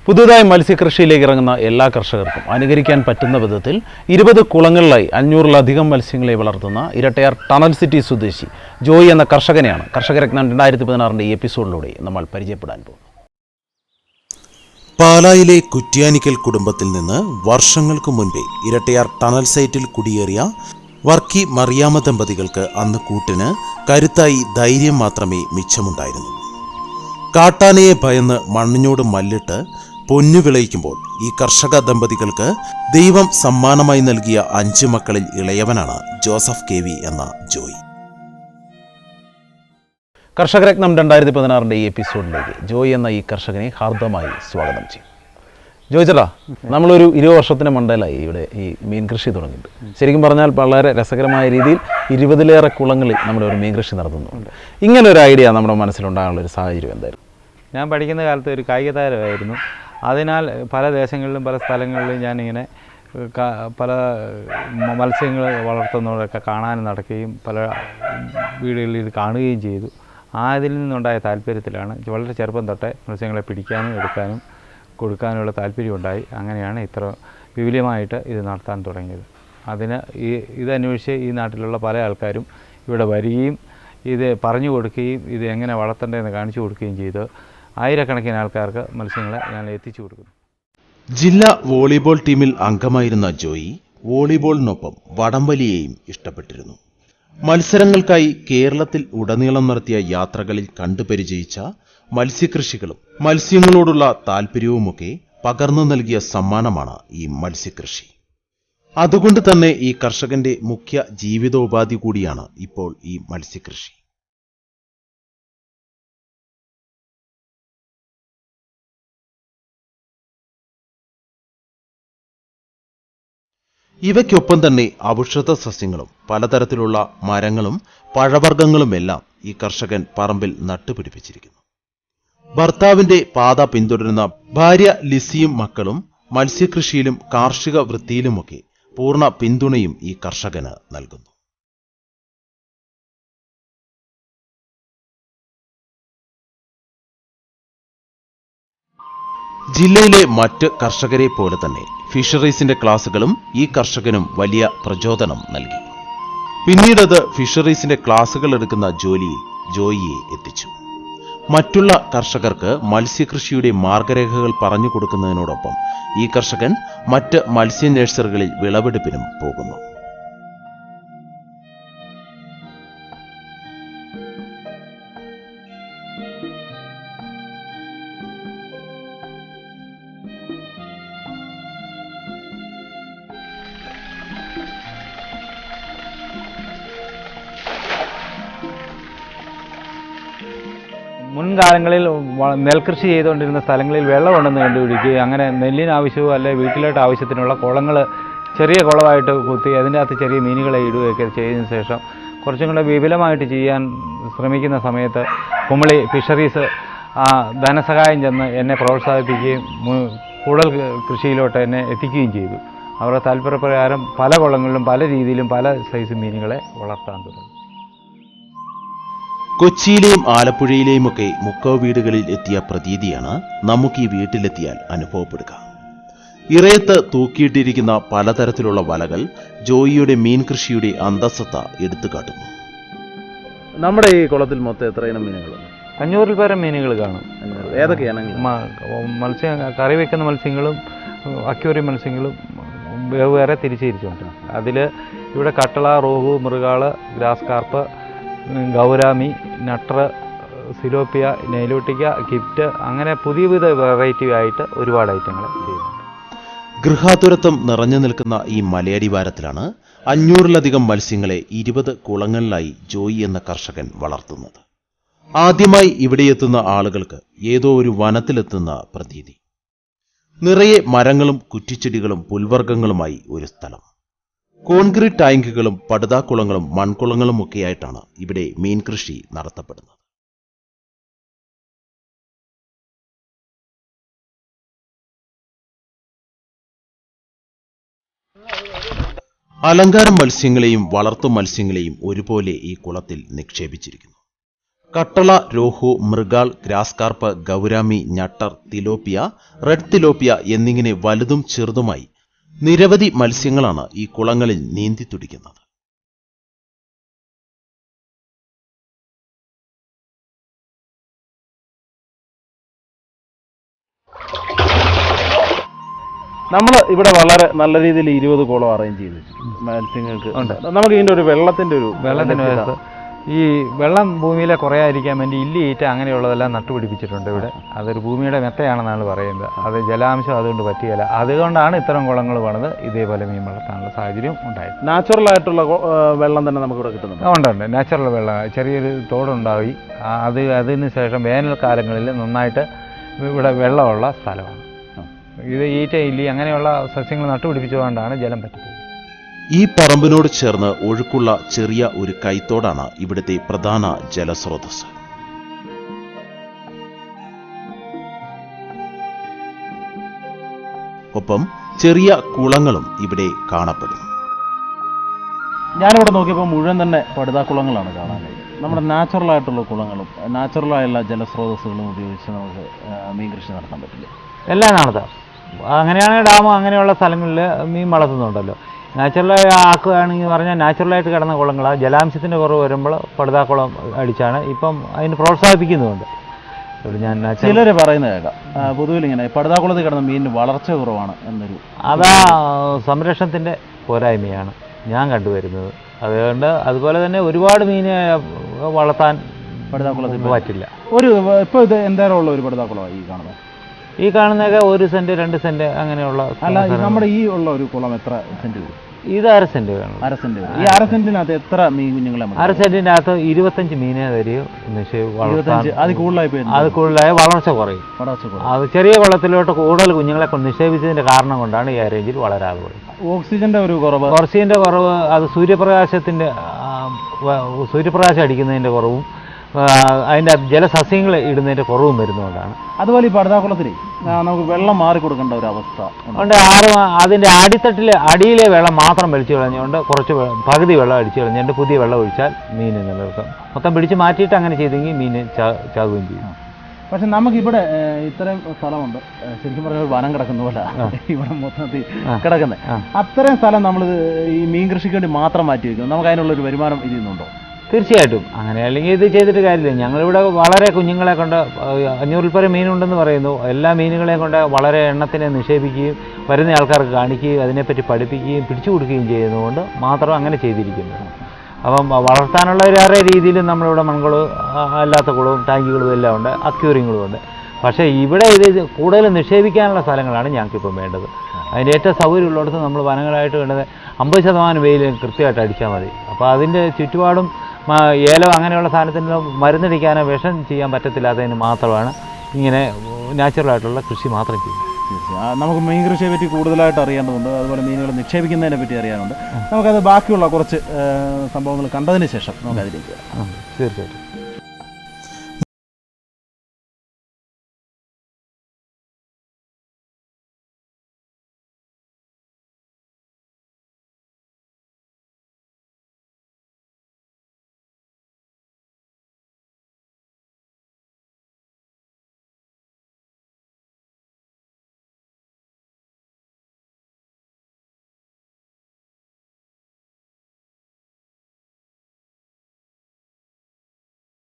പുതുതായി മത്സ്യകൃഷിയിലേക്ക് ഇറങ്ങുന്ന എല്ലാ കർഷകർക്കും അനുകരിക്കാൻ പറ്റുന്ന വിധത്തിൽ 20 കുളങ്ങളിലായി 500-ലധികം മത്സ്യങ്ങളെ വളർത്തുന്ന ഇരട്ടയാർ ടണൽ സിറ്റി സ്വദേശി ജോയി എന്ന കർഷകനെയാണ് കർഷകരത്നം 2016 ഈ എപ്പിസോഡിലൂടെ നമ്മൾ പരിചയപ്പെടാൻ പോകുന്നത്. പാലായിലെ കുറ്റ്യാനിക്കൽ കുടുംബത്തിൽ നിന്ന് വർഷങ്ങൾക്ക് മുൻപേ ഇരട്ടയാർ ടണൽ സൈറ്റിൽ കുടിയേറിയ വർക്കി മറിയാമ്മ ദമ്പതികൾക്ക് അന്ന് കൂട്ടിന് കരുത്തായി ധൈര്യം മാത്രമേ മിച്ചമുണ്ടായിരുന്നു. കാട്ടാനയെ ഭയന്ന് മണ്ണിനോട് മല്ലിട്ട് പൊന്നു വിളയിക്കുമ്പോൾ ഈ കർഷക ദമ്പതികൾക്ക് ദൈവം സമ്മാനമായി നൽകിയ 5 മക്കളിൽ ഇളയവനാണ് ജോസഫ് കെ.വി. എന്ന ജോയി. കർഷകരത്നം 2016 ഈ എപ്പിസോഡിലേക്ക് ജോയി എന്ന ഈ കർഷകനെ ഹാർദമായി സ്വാഗതം ചെയ്യും. ജോയി ചേട്ടാ, നമ്മളൊരു 20 വർഷത്തിന് മണ്ടയിലായി ഇവിടെ ഈ മീൻ കൃഷി തുടങ്ങിയിട്ട്. ശരിക്കും പറഞ്ഞാൽ വളരെ രസകരമായ രീതിയിൽ 20-ലേറെ കുളങ്ങളിൽ നമ്മുടെ ഒരു മീൻ കൃഷി നടത്തുന്നുണ്ട്. ഇങ്ങനൊരു ഐഡിയ നമ്മുടെ മനസ്സിലുണ്ടാകാനുള്ള ഒരു സാഹചര്യം എന്തായിരുന്നു? ഞാൻ പഠിക്കുന്ന കാലത്ത് ഒരു കായിക താരമായിരുന്നു. അതിനാൽ പല ദേശങ്ങളിലും പല സ്ഥലങ്ങളിലും ഞാനിങ്ങനെ പല മത്സ്യങ്ങൾ വളർത്തുന്നവരൊക്കെ കാണാനും നടക്കുകയും പല വീടുകളിൽ ഇത് കാണുകയും ചെയ്തു. അതിൽ നിന്നുണ്ടായ താല്പര്യത്തിലാണ് വളരെ ചെറുപ്പം തൊട്ടേ മത്സ്യങ്ങളെ പിടിക്കാനും എടുക്കാനും കൊടുക്കാനുള്ള താല്പര്യമുണ്ടായി. അങ്ങനെയാണ് ഇത്ര വിപുലമായിട്ട് ഇത് നടത്താൻ തുടങ്ങിയത്. അതിന് ഇതന്വേഷിച്ച് ഈ നാട്ടിലുള്ള പല ആൾക്കാരും ഇവിടെ വരികയും ഇത് പറഞ്ഞു കൊടുക്കുകയും ഇത് എങ്ങനെ വളർത്തേണ്ടതെന്ന് കാണിച്ചു കൊടുക്കുകയും ചെയ്ത് ആയിരക്കണക്കിന് ആൾക്കാർക്ക് മത്സ്യങ്ങളെ ഞാൻ എത്തിച്ചു കൊടുക്കുന്നു. ജില്ലാ വോളിബോൾ ടീമിൽ അംഗമായിരുന്ന ജോയി വോളിബോളിനൊപ്പം വടംവലിയെയും ഇഷ്ടപ്പെട്ടിരുന്നു. മത്സരങ്ങൾക്കായി കേരളത്തിൽ ഉടനീളം നടത്തിയ യാത്രകളിൽ കണ്ടുപരിചയിച്ച മത്സ്യകൃഷികളും മത്സ്യങ്ങളോടുള്ള താല്പര്യവുമൊക്കെ പകർന്നു നൽകിയ സമ്മാനമാണ് ഈ മത്സ്യകൃഷി. അതുകൊണ്ട് തന്നെ ഈ കർഷകന്റെ മുഖ്യ ജീവിതോപാധി കൂടിയാണ് ഇപ്പോൾ ഈ മത്സ്യകൃഷി. ഇവയ്ക്കൊപ്പം തന്നെ ഔഷധ സസ്യങ്ങളും പലതരത്തിലുള്ള മരങ്ങളും പഴവർഗ്ഗങ്ങളുമെല്ലാം ഈ കർഷകൻ പറമ്പിൽ നട്ടുപിടിപ്പിച്ചിരിക്കുന്നു. ഭർത്താവിന്റെ പാത പിന്തുടരുന്ന ഭാര്യ ലിസിയും മക്കളും മത്സ്യകൃഷിയിലും കാർഷിക വൃത്തിയിലുമൊക്കെ പൂർണ്ണ പിന്തുണയും ഈ കർഷകന് നൽകുന്നു. ജില്ലയിലെ മറ്റ് കർഷകരെ പോലെ തന്നെ ഫിഷറീസിന്റെ ക്ലാസുകളും ഈ കർഷകനും വലിയ പ്രചോദനം നൽകി. പിന്നീടത് ഫിഷറീസിന്റെ ക്ലാസുകൾ എടുക്കുന്ന ജോലിയിൽ ജോയിയെ എത്തിച്ചു. മറ്റുള്ള കർഷകർക്ക് മത്സ്യകൃഷിയുടെ മാർഗരേഖകൾ പറഞ്ഞു കൊടുക്കുന്നതിനോടൊപ്പം ഈ കർഷകൻ മറ്റ് മത്സ്യ നഴ്സറികളിൽ വിളവെടുപ്പിനും പോകുന്നു. മുൻകാലങ്ങളിൽ നെൽകൃഷി ചെയ്തുകൊണ്ടിരുന്ന സ്ഥലങ്ങളിൽ വെള്ളമുണ്ടെന്ന് കണ്ടുപിടിക്കുകയും അങ്ങനെ നെല്ലിന് ആവശ്യവും അല്ലെ വീട്ടിലോട്ട് ആവശ്യത്തിനുള്ള കുളങ്ങൾ ചെറിയ കുളമായിട്ട് കുത്തി അതിൻ്റെ അകത്ത് ചെറിയ മീനുകളെ ഇടുകയൊക്കെ ചെയ്തതിന് ശേഷം കുറച്ചും കൂടെ വിപുലമായിട്ട് ചെയ്യാൻ ശ്രമിക്കുന്ന സമയത്ത് കുമളി ഫിഷറീസ് ധനസഹായം ചെന്ന് എന്നെ പ്രോത്സാഹിപ്പിക്കുകയും കൂടുതൽ കൃഷിയിലോട്ട് എന്നെ എത്തിക്കുകയും ചെയ്തു. അവരുടെ താല്പര്യപ്രകാരം പല കുളങ്ങളിലും പല രീതിയിലും പല സൈസ് മീനുകളെ വളർത്താൻ തുടങ്ങി. കൊച്ചിയിലെയും ആലപ്പുഴയിലെയും ഒക്കെ മുക്കോ വീടുകളിൽ എത്തിയ പ്രതീതിയാണ് നമുക്ക് ഈ വീട്ടിലെത്തിയാൽ അനുഭവപ്പെടുക. ഇറയത്ത് തൂക്കിയിട്ടിരിക്കുന്ന പലതരത്തിലുള്ള വലകൾ ജോയിയുടെ മീൻ കൃഷിയുടെ അന്തസത്ത എടുത്തുകാട്ടുന്നു. നമ്മുടെ ഈ കുളത്തിൽ മൊത്തം എത്ര ഇനം മീനുകളുണ്ട്? 500-ൽ പരം മീനുകൾ കാണും. ഏതൊക്കെയാണ്? മത്സ്യം കറി വയ്ക്കുന്ന മത്സ്യങ്ങളും അക്വേറിയം മത്സ്യങ്ങളും വേറെ തിരിച്ചിരിച്ചുണ്ട്. അതിൽ ഇവിടെ കട്ടള, റോഹു, മൃഗാള്, ഗ്രാസ് കാർപ്പ്, ഗൗരാമി, നട്ടർ, സിലോപ്പിയ, നെയ്ലോട്ടിക്ക, ഗിഫ്റ്റ്, അങ്ങനെ പുതിയ വെറൈറ്റി ആയിട്ട് ഒരുപാട് ഐറ്റങ്ങൾ ചെയ്യുന്നുണ്ട്. ഗൃഹാതുരത്വം നിറഞ്ഞു നിൽക്കുന്ന ഈ മലയടിവാരത്തിലാണ് 500-ലധികം മത്സ്യങ്ങളെ 20 കുളങ്ങളിലായി ജോയി എന്ന കർഷകൻ വളർത്തുന്നത്. ആദ്യമായി ഇവിടെയെത്തുന്ന ആളുകൾക്ക് ഏതോ ഒരു വനത്തിലെത്തുന്ന പ്രതീതി. നിറയെ മരങ്ങളും കുറ്റിച്ചെടികളും പുൽവർഗ്ഗങ്ങളുമായി ഒരു സ്ഥലം. കോൺക്രീറ്റ് ടാങ്കുകളും പടുതാക്കുളങ്ങളും മൺകുളങ്ങളും ഒക്കെയായിട്ടാണ് ഇവിടെ മീൻ കൃഷി നടത്തപ്പെടുന്നത്. അലങ്കാര മത്സ്യങ്ങളെയും വളർത്തു മത്സ്യങ്ങളെയും ഒരുപോലെ ഈ കുളത്തിൽ നിക്ഷേപിച്ചിരിക്കുന്നു. Catla, rohu, mrigal, grass carp, gourami, ഞട്ടർ, തിലോപ്പിയ, റെഡ് തിലോപ്പിയ എന്നിങ്ങനെ വലുതും ചെറുതുമായി നിരവധി മത്സ്യങ്ങളാണ് ഈ കുളങ്ങളിൽ നീന്തി തുടിക്കുന്നത്. നമ്മൾ ഇവിടെ വളരെ നല്ല രീതിയിൽ 20 കുളം അറേഞ്ച് ചെയ്തു മത്സ്യങ്ങൾക്ക് ഉണ്ട്. നമുക്ക് ഇതിൻ്റെ ഒരു വെള്ളത്തിൻ്റെ വ്യവസ്ഥ ഈ വെള്ളം ഭൂമിയിലെ കുറയാതിരിക്കാൻ വേണ്ടി ഇല്ലി, ഈറ്റ അങ്ങനെയുള്ളതെല്ലാം നട്ടുപിടിപ്പിച്ചിട്ടുണ്ട് ഇവിടെ. അതൊരു ഭൂമിയുടെ മെത്തയാണെന്നാണ് പറയുന്നത്. അത് ജലാംശം അതുകൊണ്ട് പറ്റുകയില്ല. അതുകൊണ്ടാണ് ഇത്തരം കുളങ്ങൾ പണിത് ഇതേപോലെ മീൻ വളർത്താനുള്ള സാഹചര്യം ഉണ്ടായത്. നാച്ചുറൽ ആയിട്ടുള്ള വെള്ളം തന്നെ നമുക്ക് ഇവിടെ കിട്ടുന്നുണ്ട്. ഉണ്ട് നാച്ചുറൽ വെള്ളം. ചെറിയൊരു തോടുണ്ടായി. അതിന് ശേഷം വേനൽക്കാലങ്ങളിൽ നന്നായിട്ട് ഇവിടെ വെള്ളമുള്ള സ്ഥലമാണ്. ഇത് ഈറ്റ, ഇല്ലി അങ്ങനെയുള്ള സസ്യങ്ങൾ നട്ടുപിടിപ്പിച്ചുകൊണ്ടാണ് ജലം പറ്റുന്നത്. ഈ പറമ്പിനോട് ചേർന്ന് ഒഴുക്കുള്ള ചെറിയ ഒരു കൈത്തോടാണ് ഇവിടുത്തെ പ്രധാന ജലസ്രോതസ്. ഒപ്പം ചെറിയ കുളങ്ങളും ഇവിടെ കാണപ്പെടുന്നു. ഞാനിവിടെ നോക്കിയപ്പോൾ മുഴുവൻ തന്നെ പടുതാക്കുളങ്ങളാണ് കാണാൻ. നമ്മുടെ നാച്ചുറലായിട്ടുള്ള കുളങ്ങളും നാച്ചുറലായുള്ള ജലസ്രോതസ്സുകളും ഉപയോഗിച്ച് നമുക്ക് മീൻ കൃഷി നടത്താൻ പറ്റില്ല. എല്ലാം നടത്താം. അങ്ങനെയാണെങ്കിൽ ഡാം അങ്ങനെയുള്ള സ്ഥലങ്ങളിൽ മീൻ വളർത്തുന്നുണ്ടല്ലോ. നാച്ചുറലായി ആക്കുകയാണെങ്കിൽ പറഞ്ഞാൽ നാച്ചുറലായിട്ട് കിടന്ന കുളങ്ങളാണ്. ജലാംശത്തിൻ്റെ കുറവ് വരുമ്പോൾ പടുതാക്കുളം അടിച്ചാണ് ഇപ്പം അതിന് പ്രോത്സാഹിപ്പിക്കുന്നുണ്ട്. ചിലർ പറയുന്നത് കേൾക്കാം, പൊതുവിൽ ഇങ്ങനെ പടുതാക്കുളത്തിൽ കിടന്ന മീനിന് വളർച്ച കുറവാണ് എന്നൊരു. അതാ സംരക്ഷണത്തിൻ്റെ പോരായ്മയാണ് ഞാൻ കണ്ടുവരുന്നത്. അതുകൊണ്ട് അതുപോലെ തന്നെ ഒരുപാട് മീനെ വളർത്താൻ പടുതാക്കുളത്തിൽ പറ്റില്ല. ഇപ്പോൾ ഇത് എന്തായാലും ഉള്ള ഒരു പടുതാക്കുളമാണ് ഈ കാണുന്നതൊക്കെ 1 സെന്റ് 2 സെന്റ് അങ്ങനെയുള്ള. അല്ല, നമ്മുടെ ഈ ഉള്ള ഒരു കുളം എത്ര സെന്റ് വരും? ഇത് 1/2 സെന്റ് വേണം. 1/2 സെന്റ്. ഈ 1/2 സെന്റിനകത്ത് എത്ര മീൻ കുഞ്ഞുങ്ങളെ? 1/2 സെന്റിനകത്ത് 25 മീനെ വരെയോ. അത് കൂടുതലായി വളർച്ച കുറയും. അത് ചെറിയ കുളത്തിലോട്ട് കൂടുതൽ കുഞ്ഞുങ്ങളെ നിക്ഷേപിച്ചതിന്റെ കാരണം കൊണ്ടാണ് ഈ റേഞ്ചിൽ വളരാതെ പോയത്. ഓക്സിജന്റെ ഒരു കുറവ്. ഓക്സിജന്റെ കുറവ്, അത് സൂര്യപ്രകാശം അടിക്കുന്നതിന്റെ കുറവും അതിൻ്റെ ജലസസ്യങ്ങൾ ഇടുന്നതിൻ്റെ കുറവും വരുന്നതുകൊണ്ടാണ്. അതുപോലെ ഈ പടുതാക്കുളത്തിൽ നമുക്ക് വെള്ളം മാറി കൊടുക്കേണ്ട ഒരു അവസ്ഥ ഉണ്ട്. അതിൻ്റെ അടിയിലെ വെള്ളം മാത്രം വലിച്ചു കളഞ്ഞുകൊണ്ട് കുറച്ച് പകുതി വെള്ളം അടിച്ചു കളഞ്ഞുകൊണ്ട് പുതിയ വെള്ളം ഒഴിച്ചാൽ മീൻ നിലനിർത്താം. മൊത്തം പിടിച്ച് മാറ്റിയിട്ട് അങ്ങനെ ചെയ്തെങ്കിൽ മീൻ ചാകുകയും ചെയ്യും. പക്ഷെ നമുക്കിവിടെ ഇത്രയും സ്ഥലമുണ്ട്, ശരിക്കും പറഞ്ഞാൽ വനം കിടക്കുന്ന പോലെ ഇവിടെ മൊത്തത്തിൽ കിടക്കുന്നത്. അത്രയും സ്ഥലം നമ്മൾ ഈ മീൻ കൃഷിക്ക് വേണ്ടി മാത്രം മാറ്റി വയ്ക്കും. നമുക്ക് അതിനുള്ളൊരു വരുമാനം ഇതിന്നുണ്ടോ? തീർച്ചയായിട്ടും. അങ്ങനെ അല്ലെങ്കിൽ ഇത് ചെയ്തിട്ട് കാര്യമില്ല. ഞങ്ങളിവിടെ വളരെ കുഞ്ഞുങ്ങളെ കൊണ്ട് 500-ൽ പരം മീനുണ്ടെന്ന് പറയുന്നു. എല്ലാ മീനുകളെയും കൊണ്ട് വളരെ എണ്ണത്തിനെ നിക്ഷേപിക്കുകയും വരുന്ന ആൾക്കാർക്ക് കാണിക്കുകയും അതിനെപ്പറ്റി പഠിപ്പിക്കുകയും പിടിച്ചു കൊടുക്കുകയും ചെയ്യുന്നതുകൊണ്ട് മാത്രം അങ്ങനെ ചെയ്തിരിക്കുന്നു. അപ്പം വളർത്താനുള്ള വേറെ രീതിയിലും നമ്മളിവിടെ മൺകുളവും അല്ലാത്ത കുളവും ടാങ്കുകളും എല്ലാം ഉണ്ട്, അക്വേറിയങ്ങളും ഉണ്ട്. പക്ഷേ ഇവിടെ ഇത് കൂടുതൽ നിക്ഷേപിക്കാനുള്ള സ്ഥലങ്ങളാണ് ഞങ്ങൾക്കിപ്പം വേണ്ടത്. അതിൻ്റെ ഏറ്റവും സൗകര്യമുള്ളിടത്ത് നമ്മൾ വനങ്ങളായിട്ട് വേണ്ടത് 50% വെയിൽ കൃത്യമായിട്ട് അടിച്ചാൽ മതി. അപ്പോൾ അതിൻ്റെ ചുറ്റുപാടും ഏലം അങ്ങനെയുള്ള സാധനത്തിന് മരുന്നടിക്കാനോ വിഷം ചെയ്യാൻ പറ്റത്തില്ലാത്തതിന് മാത്രമാണ് ഇങ്ങനെ നാച്ചുറലായിട്ടുള്ള കൃഷി മാത്രം ചെയ്യുന്നത്. നമുക്ക് മീൻ കൃഷിയെ പറ്റി കൂടുതലായിട്ട് അറിയേണ്ടതുണ്ട്. അതുപോലെ മീനുകൾ നിക്ഷേപിക്കുന്നതിനെ പറ്റി അറിയാനുണ്ട്. നമുക്കത് ബാക്കിയുള്ള കുറച്ച് സംഭവങ്ങൾ കണ്ടതിന് ശേഷം നമുക്ക് അതിലേക്ക് വരാം. തീർച്ചയായിട്ടും.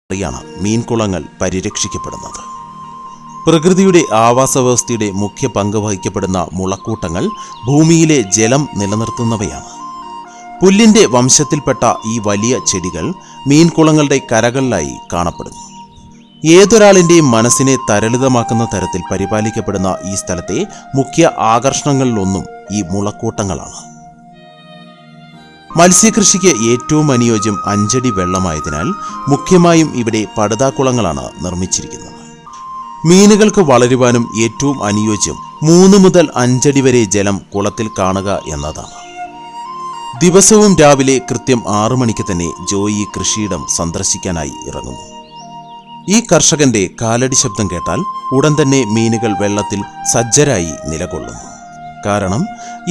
ാണ് മീൻകുളങ്ങൾ പരിരക്ഷിക്കപ്പെടുന്നത്. പ്രകൃതിയുടെ ആവാസവ്യവസ്ഥയുടെ മുഖ്യ പങ്ക് വഹിക്കപ്പെടുന്ന മുളക്കൂട്ടങ്ങൾ ഭൂമിയിലെ ജലം നിലനിർത്തുന്നവയാണ്. പുല്ലിന്റെ വംശത്തിൽപ്പെട്ട ഈ വലിയ ചെടികൾ മീൻകുളങ്ങളുടെ കരകളിലായി കാണപ്പെടുന്നു. ഏതൊരാളിൻ്റെയും മനസ്സിനെ തരളിതമാക്കുന്ന തരത്തിൽ പരിപാലിക്കപ്പെടുന്ന ഈ സ്ഥലത്തെ മുഖ്യ ആകർഷണങ്ങളിലൊന്നും ഈ മുളക്കൂട്ടങ്ങളാണ്. മത്സ്യകൃഷിക്ക് ഏറ്റവും അനുയോജ്യം 5 അടി വെള്ളമായതിനാൽ മുഖ്യമായും ഇവിടെ പടുതാക്കുളങ്ങളാണ് നിർമ്മിച്ചിരിക്കുന്നത്. മീനുകൾക്ക് വളരുവാനും ഏറ്റവും അനുയോജ്യം 3 മുതൽ 5 അടി വരെ ജലം കുളത്തിൽ കാണുക എന്നതാണ്. ദിവസവും രാവിലെ കൃത്യം 6 മണിക്ക് തന്നെ ജോയി കൃഷിയിടം സന്ദർശിക്കാനായി ഇറങ്ങുന്നു. ഈ കർഷകന്റെ കാലടി ശബ്ദം കേട്ടാൽ ഉടൻ തന്നെ മീനുകൾ വെള്ളത്തിൽ സജ്ജരായി നിലകൊള്ളുന്നു. കാരണം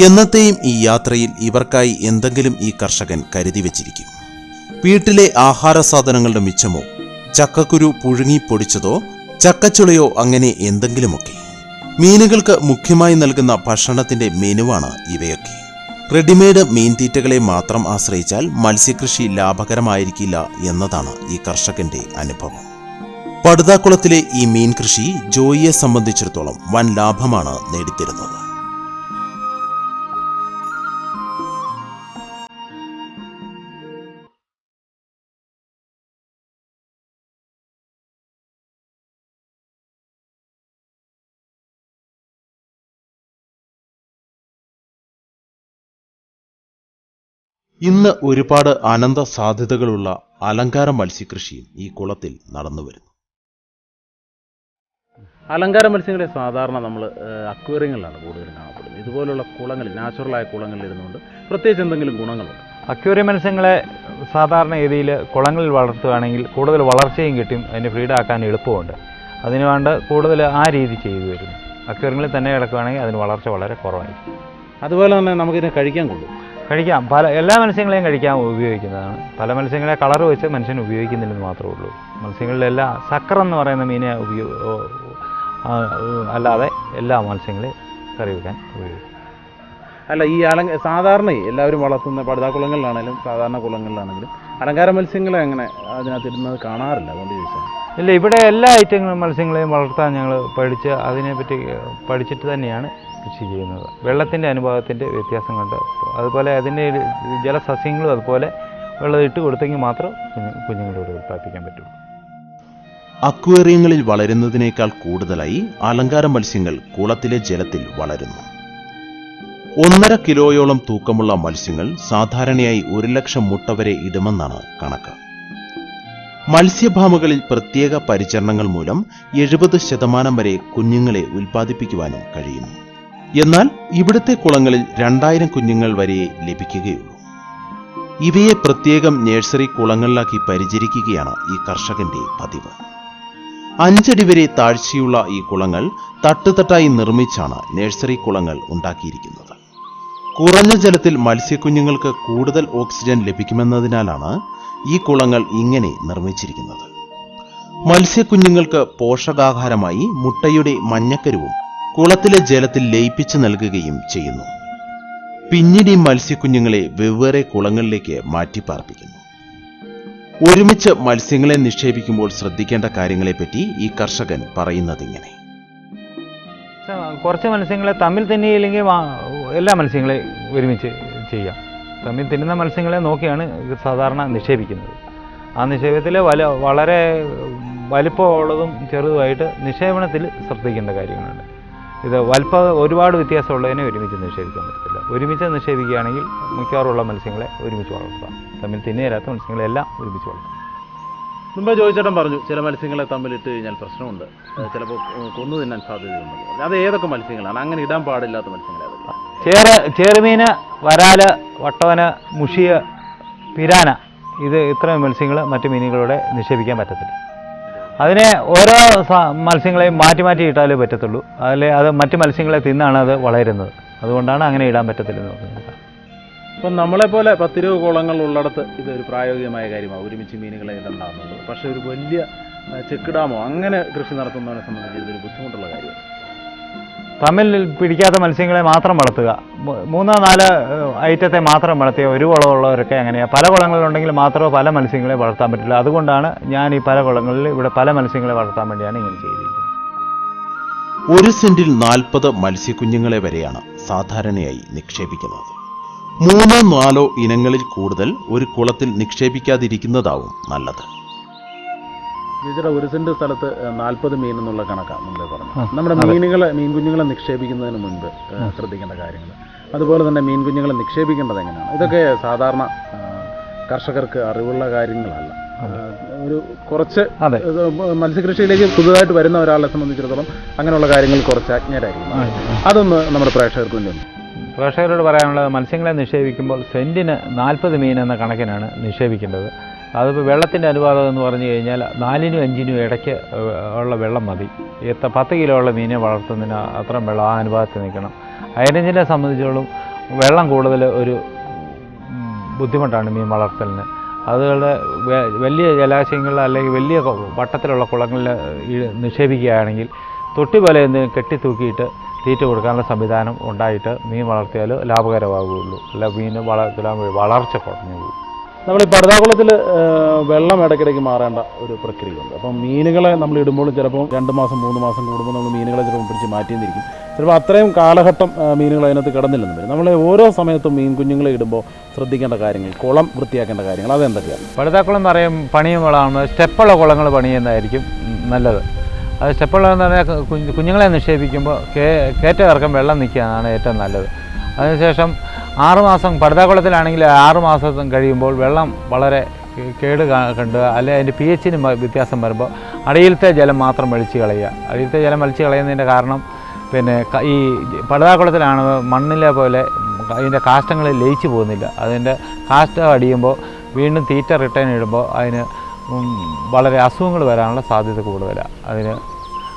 എന്നത്തെയും ഈ യാത്രയിൽ ഇവർക്കായി എന്തെങ്കിലും ഈ കർഷകൻ കരുതി വച്ചിരിക്കും. വീട്ടിലെ ആഹാര സാധനങ്ങളുടെ മിച്ചമോ ചക്കക്കുരു പുഴുങ്ങി പൊടിച്ചതോ ചക്കച്ചുളയോ അങ്ങനെ എന്തെങ്കിലുമൊക്കെ. മീനുകൾക്ക് മുഖ്യമായി നൽകുന്ന ഭക്ഷണത്തിന്റെ മെനുവാണ് ഇവയൊക്കെ. റെഡിമെയ്ഡ് മീൻതീറ്റകളെ മാത്രം ആശ്രയിച്ചാൽ മത്സ്യകൃഷി ലാഭകരമായിരിക്കില്ല എന്നതാണ് ഈ കർഷകന്റെ അനുഭവം. പടുതാക്കുളത്തിലെ ഈ മീൻ കൃഷി ജോയിയെ സംബന്ധിച്ചിടത്തോളം വൻ ലാഭമാണ് നേടിത്തരുന്നത്. ഇന്ന് ഒരുപാട് അനന്ത സാധ്യതകളുള്ള അലങ്കാര മത്സ്യകൃഷിയും ഈ കുളത്തിൽ നടന്നുവരുന്നു. അലങ്കാര മത്സ്യങ്ങളെ സാധാരണ നമ്മൾ അക്വേറിയങ്ങളിലാണ് കൂടുതലും കാണപ്പെടുന്നത്. ഇതുപോലുള്ള കുളങ്ങളിൽ, നാച്ചുറലായ കുളങ്ങളിൽ ഇരുന്നുകൊണ്ട് പ്രത്യേകിച്ച് എന്തെങ്കിലും ഗുണങ്ങളുണ്ട്? അക്വേറിയം മത്സ്യങ്ങളെ സാധാരണ രീതിയിൽ കുളങ്ങളിൽ വളർത്തുകയാണെങ്കിൽ കൂടുതൽ വളർച്ചയും കിട്ടും, അതിന് ഫീഡാക്കാൻ എളുപ്പമുണ്ട്. അതിന് വേണ്ട കൂടുതൽ ആ രീതി ചെയ്തു വരുന്നു. അക്വേറിയങ്ങളിൽ തന്നെ കിടക്കുകയാണെങ്കിൽ അതിന് വളർച്ച വളരെ കുറവായിരിക്കും. അതുപോലെ തന്നെ നമുക്കിതിനെ കഴിക്കാൻ കൊള്ളും. കഴിക്കാം, എല്ലാ മത്സ്യങ്ങളെയും കഴിക്കാൻ ഉപയോഗിക്കുന്നതാണ്. പല മത്സ്യങ്ങളെ കളർ വെച്ച് മനുഷ്യൻ ഉപയോഗിക്കുന്നില്ലെന്ന് മാത്രമേ ഉള്ളൂ. മത്സ്യങ്ങളിലെല്ലാം സക്കർ എന്ന് പറയുന്ന മീനെ അല്ലാതെ എല്ലാ മത്സ്യങ്ങളെയും കറി വെക്കാൻ ഉപയോഗിക്കും. അല്ല, ഈ സാധാരണ എല്ലാവരും വളർത്തുന്ന പടുതാക്കുളങ്ങളിലാണെങ്കിലും സാധാരണ കുളങ്ങളിലാണെങ്കിലും അലങ്കാര മത്സ്യങ്ങളെ അങ്ങനെ അതിനകത്തിരുന്നത് കാണാറില്ല. അതുകൊണ്ട് ചോദിച്ചാൽ ഇല്ല, ഇവിടെ എല്ലാ ഐറ്റങ്ങളും മത്സ്യങ്ങളെയും വളർത്താൻ ഞങ്ങൾ അതിനെപ്പറ്റി പഠിച്ചിട്ട് തന്നെയാണ് കൃഷി ചെയ്യുന്നത്. വെള്ളത്തിൻ്റെ അനുഭവത്തിൻ്റെ വ്യത്യാസം കൊണ്ട്, അതുപോലെ അതിൻ്റെ ജലസസ്യങ്ങളും അതുപോലെ വെള്ളം ഇട്ട് കൊടുത്തെങ്കിൽ മാത്രം കുഞ്ഞുങ്ങളോട് ഉൽപ്പാദിപ്പിക്കാൻ പറ്റുള്ളൂ. അക്വേറിയങ്ങളിൽ വളരുന്നതിനേക്കാൾ കൂടുതലായി അലങ്കാര മത്സ്യങ്ങൾ കുളത്തിലെ ജലത്തിൽ വളരുന്നു. 1.5 കിലോയോളം തൂക്കമുള്ള മത്സ്യങ്ങൾ സാധാരണയായി 1 ലക്ഷം മുട്ട വരെ ഇടുമെന്നാണ് കണക്ക്. മത്സ്യഫാമുകളിൽ പ്രത്യേക പരിചരണങ്ങൾ മൂലം 70% വരെ കുഞ്ഞുങ്ങളെ ഉൽപ്പാദിപ്പിക്കുവാനും കഴിയുന്നു. എന്നാൽ ഇവിടുത്തെ കുളങ്ങളിൽ 2000 കുഞ്ഞുങ്ങൾ വരെ ലഭിക്കുകയുള്ളൂ. ഇവയെ പ്രത്യേകം നഴ്സറി കുളങ്ങളിലാക്കി പരിചരിക്കുകയാണ് ഈ കർഷകന്റെ പതിവ്. 5 അടി വരെ താഴ്ചയുള്ള ഈ കുളങ്ങൾ തട്ടുതട്ടായി നിർമ്മിച്ചാണ് നഴ്സറി കുളങ്ങൾ ഉണ്ടാക്കിയിരിക്കുന്നത്. കുറഞ്ഞ ജലത്തിൽ മത്സ്യക്കുഞ്ഞുങ്ങൾക്ക് കൂടുതൽ ഓക്സിജൻ ലഭിക്കുമെന്നതിനാലാണ് ഈ കുളങ്ങൾ ഇങ്ങനെ നിർമ്മിച്ചിരിക്കുന്നത്. മത്സ്യക്കുഞ്ഞുങ്ങൾക്ക് പോഷകാഹാരമായി മുട്ടയുടെ മഞ്ഞക്കരുവും കുളത്തിലെ ജലത്തിൽ ലയിപ്പിച്ച് നൽകുകയും ചെയ്യുന്നു. പിന്നീട് ഈ മത്സ്യക്കുഞ്ഞുങ്ങളെ വെവ്വേറെ കുളങ്ങളിലേക്ക് മാറ്റിപ്പാർപ്പിക്കുന്നു. ഒരുമിച്ച് മത്സ്യങ്ങളെ നിക്ഷേപിക്കുമ്പോൾ ശ്രദ്ധിക്കേണ്ട കാര്യങ്ങളെപ്പറ്റി ഈ കർഷകൻ പറയുന്നതിങ്ങനെ: കുറച്ച് മത്സ്യങ്ങളെ തമ്മിൽ തിന്നിയില്ലെങ്കിൽ എല്ലാ മത്സ്യങ്ങളെയും ഒരുമിച്ച് ചെയ്യാം. തമ്മിൽ തിന്നുന്ന മത്സ്യങ്ങളെ നോക്കിയാണ് സാധാരണ നിക്ഷേപിക്കുന്നത്. ആ നിക്ഷേപത്തിൽ വളരെ വലിപ്പമുള്ളതും ചെറുതുമായിട്ട് നിക്ഷേപണത്തിൽ ശ്രദ്ധിക്കേണ്ട കാര്യങ്ങളുണ്ട്. ഇത് വലിപ്പം ഒരുപാട് വ്യത്യാസമുള്ളതിനെ ഒരുമിച്ച് നിക്ഷേപിക്കാൻ പറ്റത്തില്ല. ഒരുമിച്ച് നിക്ഷേപിക്കുകയാണെങ്കിൽ മിക്കവാറുള്ള മത്സ്യങ്ങളെ ഒരുമിച്ച് വളർത്താം. തമ്മിൽ തിന്നേരാത്ത മത്സ്യങ്ങളെല്ലാം ഒരുമിച്ച് വളർത്താം. മുമ്പേ ജോയിച്ചേട്ടൻ പറഞ്ഞു ചില മത്സ്യങ്ങളെ തമ്മിലിട്ട് കഴിഞ്ഞാൽ പ്രശ്നമുണ്ട്, ചിലപ്പോൾ കൊന്നു തിന്നാൻ സാധ്യതയുണ്ട്. അത് ഏതൊക്കെ മത്സ്യങ്ങളാണ് അങ്ങനെ ഇടാൻ പാടില്ലാത്ത മത്സ്യങ്ങളെ? ചേറുമീൻ, വരാല്, വട്ടവന്, മുഷിയ, പിരാന, ഇത്രയും മത്സ്യങ്ങൾ മറ്റു മീനുകളോടെ നിക്ഷേപിക്കാൻ പറ്റത്തില്ല. അതിനെ ഓരോ മത്സ്യങ്ങളെയും മാറ്റി മാറ്റി ഇട്ടാലേ പറ്റത്തുള്ളൂ. അത് മറ്റു മത്സ്യങ്ങളെ തിന്നാണ് അത് വളരുന്നത്. അതുകൊണ്ടാണ് അങ്ങനെ ഇടാൻ പറ്റത്തില്ലെന്ന് പറയുന്നത്. ഇപ്പം നമ്മളെപ്പോലെ 10-20 കുളങ്ങൾ ഉള്ളിടത്ത് ഇതൊരു പ്രായോഗികമായ കാര്യമാണ്, ഒരുമിച്ച് മീനുകളെ ഇടണ്ടാകുന്നുള്ളത്. പക്ഷേ ഒരു വലിയ ചെക്ക് ഡാമോ അങ്ങനെ കൃഷി നടത്തുന്നതിനെ സംബന്ധിച്ച് ഇതൊരു ബുദ്ധിമുട്ടുള്ള കാര്യമാണ്. തമ്മിൽ പിടിക്കാത്ത മത്സ്യങ്ങളെ മാത്രം വളർത്തുക, 3-4 ഐറ്റത്തെ മാത്രം വളർത്തിയ ഒരു കുളമുള്ളവരൊക്കെ അങ്ങനെയാണ്. പല കുളങ്ങളിലുണ്ടെങ്കിൽ മാത്രമേ പല മത്സ്യങ്ങളെ വളർത്താൻ പറ്റില്ല. അതുകൊണ്ടാണ് ഞാൻ ഈ പല കുളങ്ങളിൽ ഇവിടെ പല മത്സ്യങ്ങളെ വളർത്താൻ വേണ്ടിയാണ് ഇങ്ങനെ ചെയ്തിരിക്കുന്നത്. 1 സെന്റിൽ 40 മത്സ്യക്കുഞ്ഞുങ്ങളെ വരെയാണ് സാധാരണയായി നിക്ഷേപിക്കുന്നത്. 3-4 ഇനങ്ങളിൽ കൂടുതൽ ഒരു കുളത്തിൽ നിക്ഷേപിക്കാതിരിക്കുന്നതാവും നല്ലത്. ചേച്ചിയുടെ 1 സെന്റ് സ്ഥലത്ത് 40 മീൻ എന്നുള്ള കണക്കാണ് മുമ്പേ പറഞ്ഞത്. നമ്മുടെ മീൻ കുഞ്ഞുങ്ങളെ നിക്ഷേപിക്കുന്നതിന് മുൻപ് ശ്രദ്ധിക്കേണ്ട കാര്യങ്ങൾ, അതുപോലെ തന്നെ മീൻ കുഞ്ഞുങ്ങളെ നിക്ഷേപിക്കേണ്ടത് എങ്ങനെയാണ്, ഇതൊക്കെ സാധാരണ കർഷകർക്ക് അറിവുള്ള കാര്യങ്ങളല്ല. ഒരു കുറച്ച് മത്സ്യകൃഷിയിലേക്ക് പുതുതായിട്ട് വരുന്ന ഒരാളെ സംബന്ധിച്ചിടത്തോളം അങ്ങനെയുള്ള കാര്യങ്ങൾ കുറച്ച് അജ്ഞരായിരിക്കും. അതൊന്ന് നമ്മുടെ പ്രേക്ഷകർക്ക് വേണ്ടി പ്രേക്ഷകരോട് പറയാനുള്ളത്, മത്സ്യങ്ങളെ നിക്ഷേപിക്കുമ്പോൾ സെന്റിന് 40 മീൻ എന്ന കണക്കിനാണ് നിക്ഷേപിക്കേണ്ടത്. അതിപ്പോൾ വെള്ളത്തിൻ്റെ അനുപാതം എന്ന് പറഞ്ഞു കഴിഞ്ഞാൽ 4-നും 5-നും ഇടയ്ക്ക് ഉള്ള വെള്ളം മതി. 10 കിലോ ഉള്ള മീനെ വളർത്തുന്നതിന് അത്രയും വെള്ളം ആ അനുപാതത്തിൽ നിൽക്കണം. അയരഞ്ചിനെ സംബന്ധിച്ചോളം വെള്ളം കൂടുതൽ ഒരു ബുദ്ധിമുട്ടാണ് മീൻ വളർത്തലിന്. അതുപോലെ വലിയ ജലാശയങ്ങളിൽ അല്ലെങ്കിൽ വലിയ വട്ടത്തിലുള്ള കുളങ്ങളിൽ നിക്ഷേപിക്കുകയാണെങ്കിൽ തൊട്ടി പോലെ കെട്ടിത്തൂക്കിയിട്ട് തീറ്റ കൊടുക്കാനുള്ള സംവിധാനം ഉണ്ടായിട്ട് മീൻ വളർത്തിയാൽ ലാഭകരമാകുകയുള്ളൂ. അല്ല മീൻ വളർച്ച കുറഞ്ഞു പോകും. നമ്മൾ ഈ പടുതാക്കുളത്തിൽ വെള്ളം ഇടയ്ക്കിടയ്ക്ക് മാറേണ്ട ഒരു പ്രക്രിയയുണ്ട്. അപ്പം മീനുകളെ നമ്മൾ ഇടുമ്പോഴും ചിലപ്പോൾ 2 മാസം 3 മാസം കൂടുമ്പോൾ നമ്മൾ മീനുകളെ ചിലപ്പോൾ പിടിച്ച് മാറ്റിയെന്നിരിക്കും. ചിലപ്പോൾ അത്രയും കാലഘട്ടം മീനുകൾ അതിനകത്ത് കിടന്നില്ലെന്ന് വരും. നമ്മൾ ഓരോ സമയത്തും മീൻ കുഞ്ഞുങ്ങളെ ഇടുമ്പോൾ ശ്രദ്ധിക്കേണ്ട കാര്യങ്ങൾ, കുളം വൃത്തിയാക്കേണ്ട കാര്യങ്ങൾ അതെന്തൊക്കെയാണ്? പടുതാക്കുളം പണിയുമ്പോഴാണ് സ്റ്റെപ്പുള്ള കുളങ്ങൾ പണിയുന്നതായിരിക്കും നല്ലത്. അത് സ്റ്റെപ്പുള്ള എന്ന് പറഞ്ഞാൽ കുഞ്ഞുങ്ങളെ നിക്ഷേപിക്കുമ്പോൾ കയറ്റ ഇറക്കം വെള്ളം നിൽക്കുകയാണ് ഏറ്റവും നല്ലത്. അതിനുശേഷം 6 മാസം പടുതാക്കുളത്തിലാണെങ്കിൽ 6 മാസം കഴിയുമ്പോൾ വെള്ളം വളരെ കേട് കണ്ട് അല്ലെങ്കിൽ അതിൻ്റെ pH വ്യത്യാസം വരുമ്പോൾ അടിയിലത്തെ ജലം മാത്രം വലിച്ചു കളയുക. അടിയിലത്തെ ജലം വലിച്ചു കളയുന്നതിൻ്റെ കാരണം പിന്നെ ഈ പടുതാക്കുളത്തിലാണ് മണ്ണിലെ പോലെ അതിൻ്റെ കാഷ്ടങ്ങൾ ലയിച്ചു പോകുന്നില്ല. അതിൻ്റെ കാഷ്ടം അടിയുമ്പോൾ വീണ്ടും തീറ്റ റിട്ടേൺ ഇടുമ്പോൾ അതിന് വളരെ അസുഖങ്ങൾ വരാനുള്ള സാധ്യത കൂടുതലാണ്.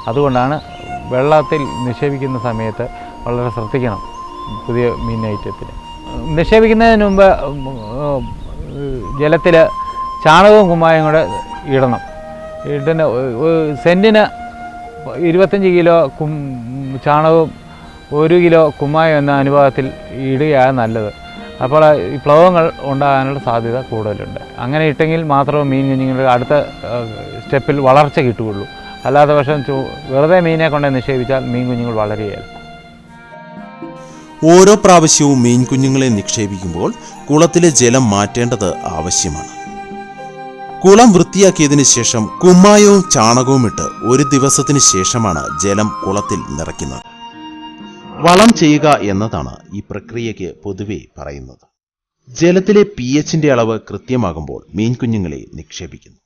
അതുകൊണ്ടാണ് വെള്ളത്തിൽ നിക്ഷേപിക്കുന്ന സമയത്ത് വളരെ ശ്രദ്ധിക്കണം. പുതിയ മീൻ ഐറ്റത്തിന് നിക്ഷേപിക്കുന്നതിന് മുമ്പ് ജലത്തിൽ ചാണകവും കുമ്മായം കൂടെ ഇടണം. ഇട്ടിന് സെൻറ്റിന് 25 കിലോ ചാണകവും 1 കിലോ കുമ്മായം എന്ന അനുപാതത്തിൽ ഇടുകയാണ് നല്ലത്. അപ്പോൾ ഈ പ്ലവങ്ങൾ ഉണ്ടാകാനുള്ള സാധ്യത കൂടുതലുണ്ട്. അങ്ങനെ ഇട്ടെങ്കിൽ മാത്രമേ മീൻ കുഞ്ഞുങ്ങളുടെ അടുത്ത സ്റ്റെപ്പിൽ വളർച്ച കിട്ടുകയുള്ളൂ. അല്ലാത്ത പക്ഷം വെറുതെ മീനെ കൊണ്ട് നിക്ഷേപിച്ചാൽ മീൻ കുഞ്ഞുങ്ങൾ വളരുകയില്ല. ഓരോ പ്രാവശ്യവും മീൻ കുഞ്ഞുങ്ങളെ നിക്ഷേപിക്കുമ്പോൾ കുളത്തിലെ ജലം മാറ്റേണ്ടത് ആവശ്യമാണ്. കുളം വൃത്തിയാക്കിയതിനു ശേഷം കുമ്മായവും ചാണകവും ഇട്ട് 1 ദിവസത്തിന് ശേഷമാണ് ജലം കുളത്തിൽ നിറയ്ക്കുന്നത്. വളം ചെയ്യുക എന്നതാണ് ഈ പ്രക്രിയയ്ക്ക് പൊതുവെ പറയുന്നത്. ജലത്തിലെ pH അളവ് കൃത്യമാകുമ്പോൾ മീൻ കുഞ്ഞുങ്ങളെ നിക്ഷേപിക്കുന്നു.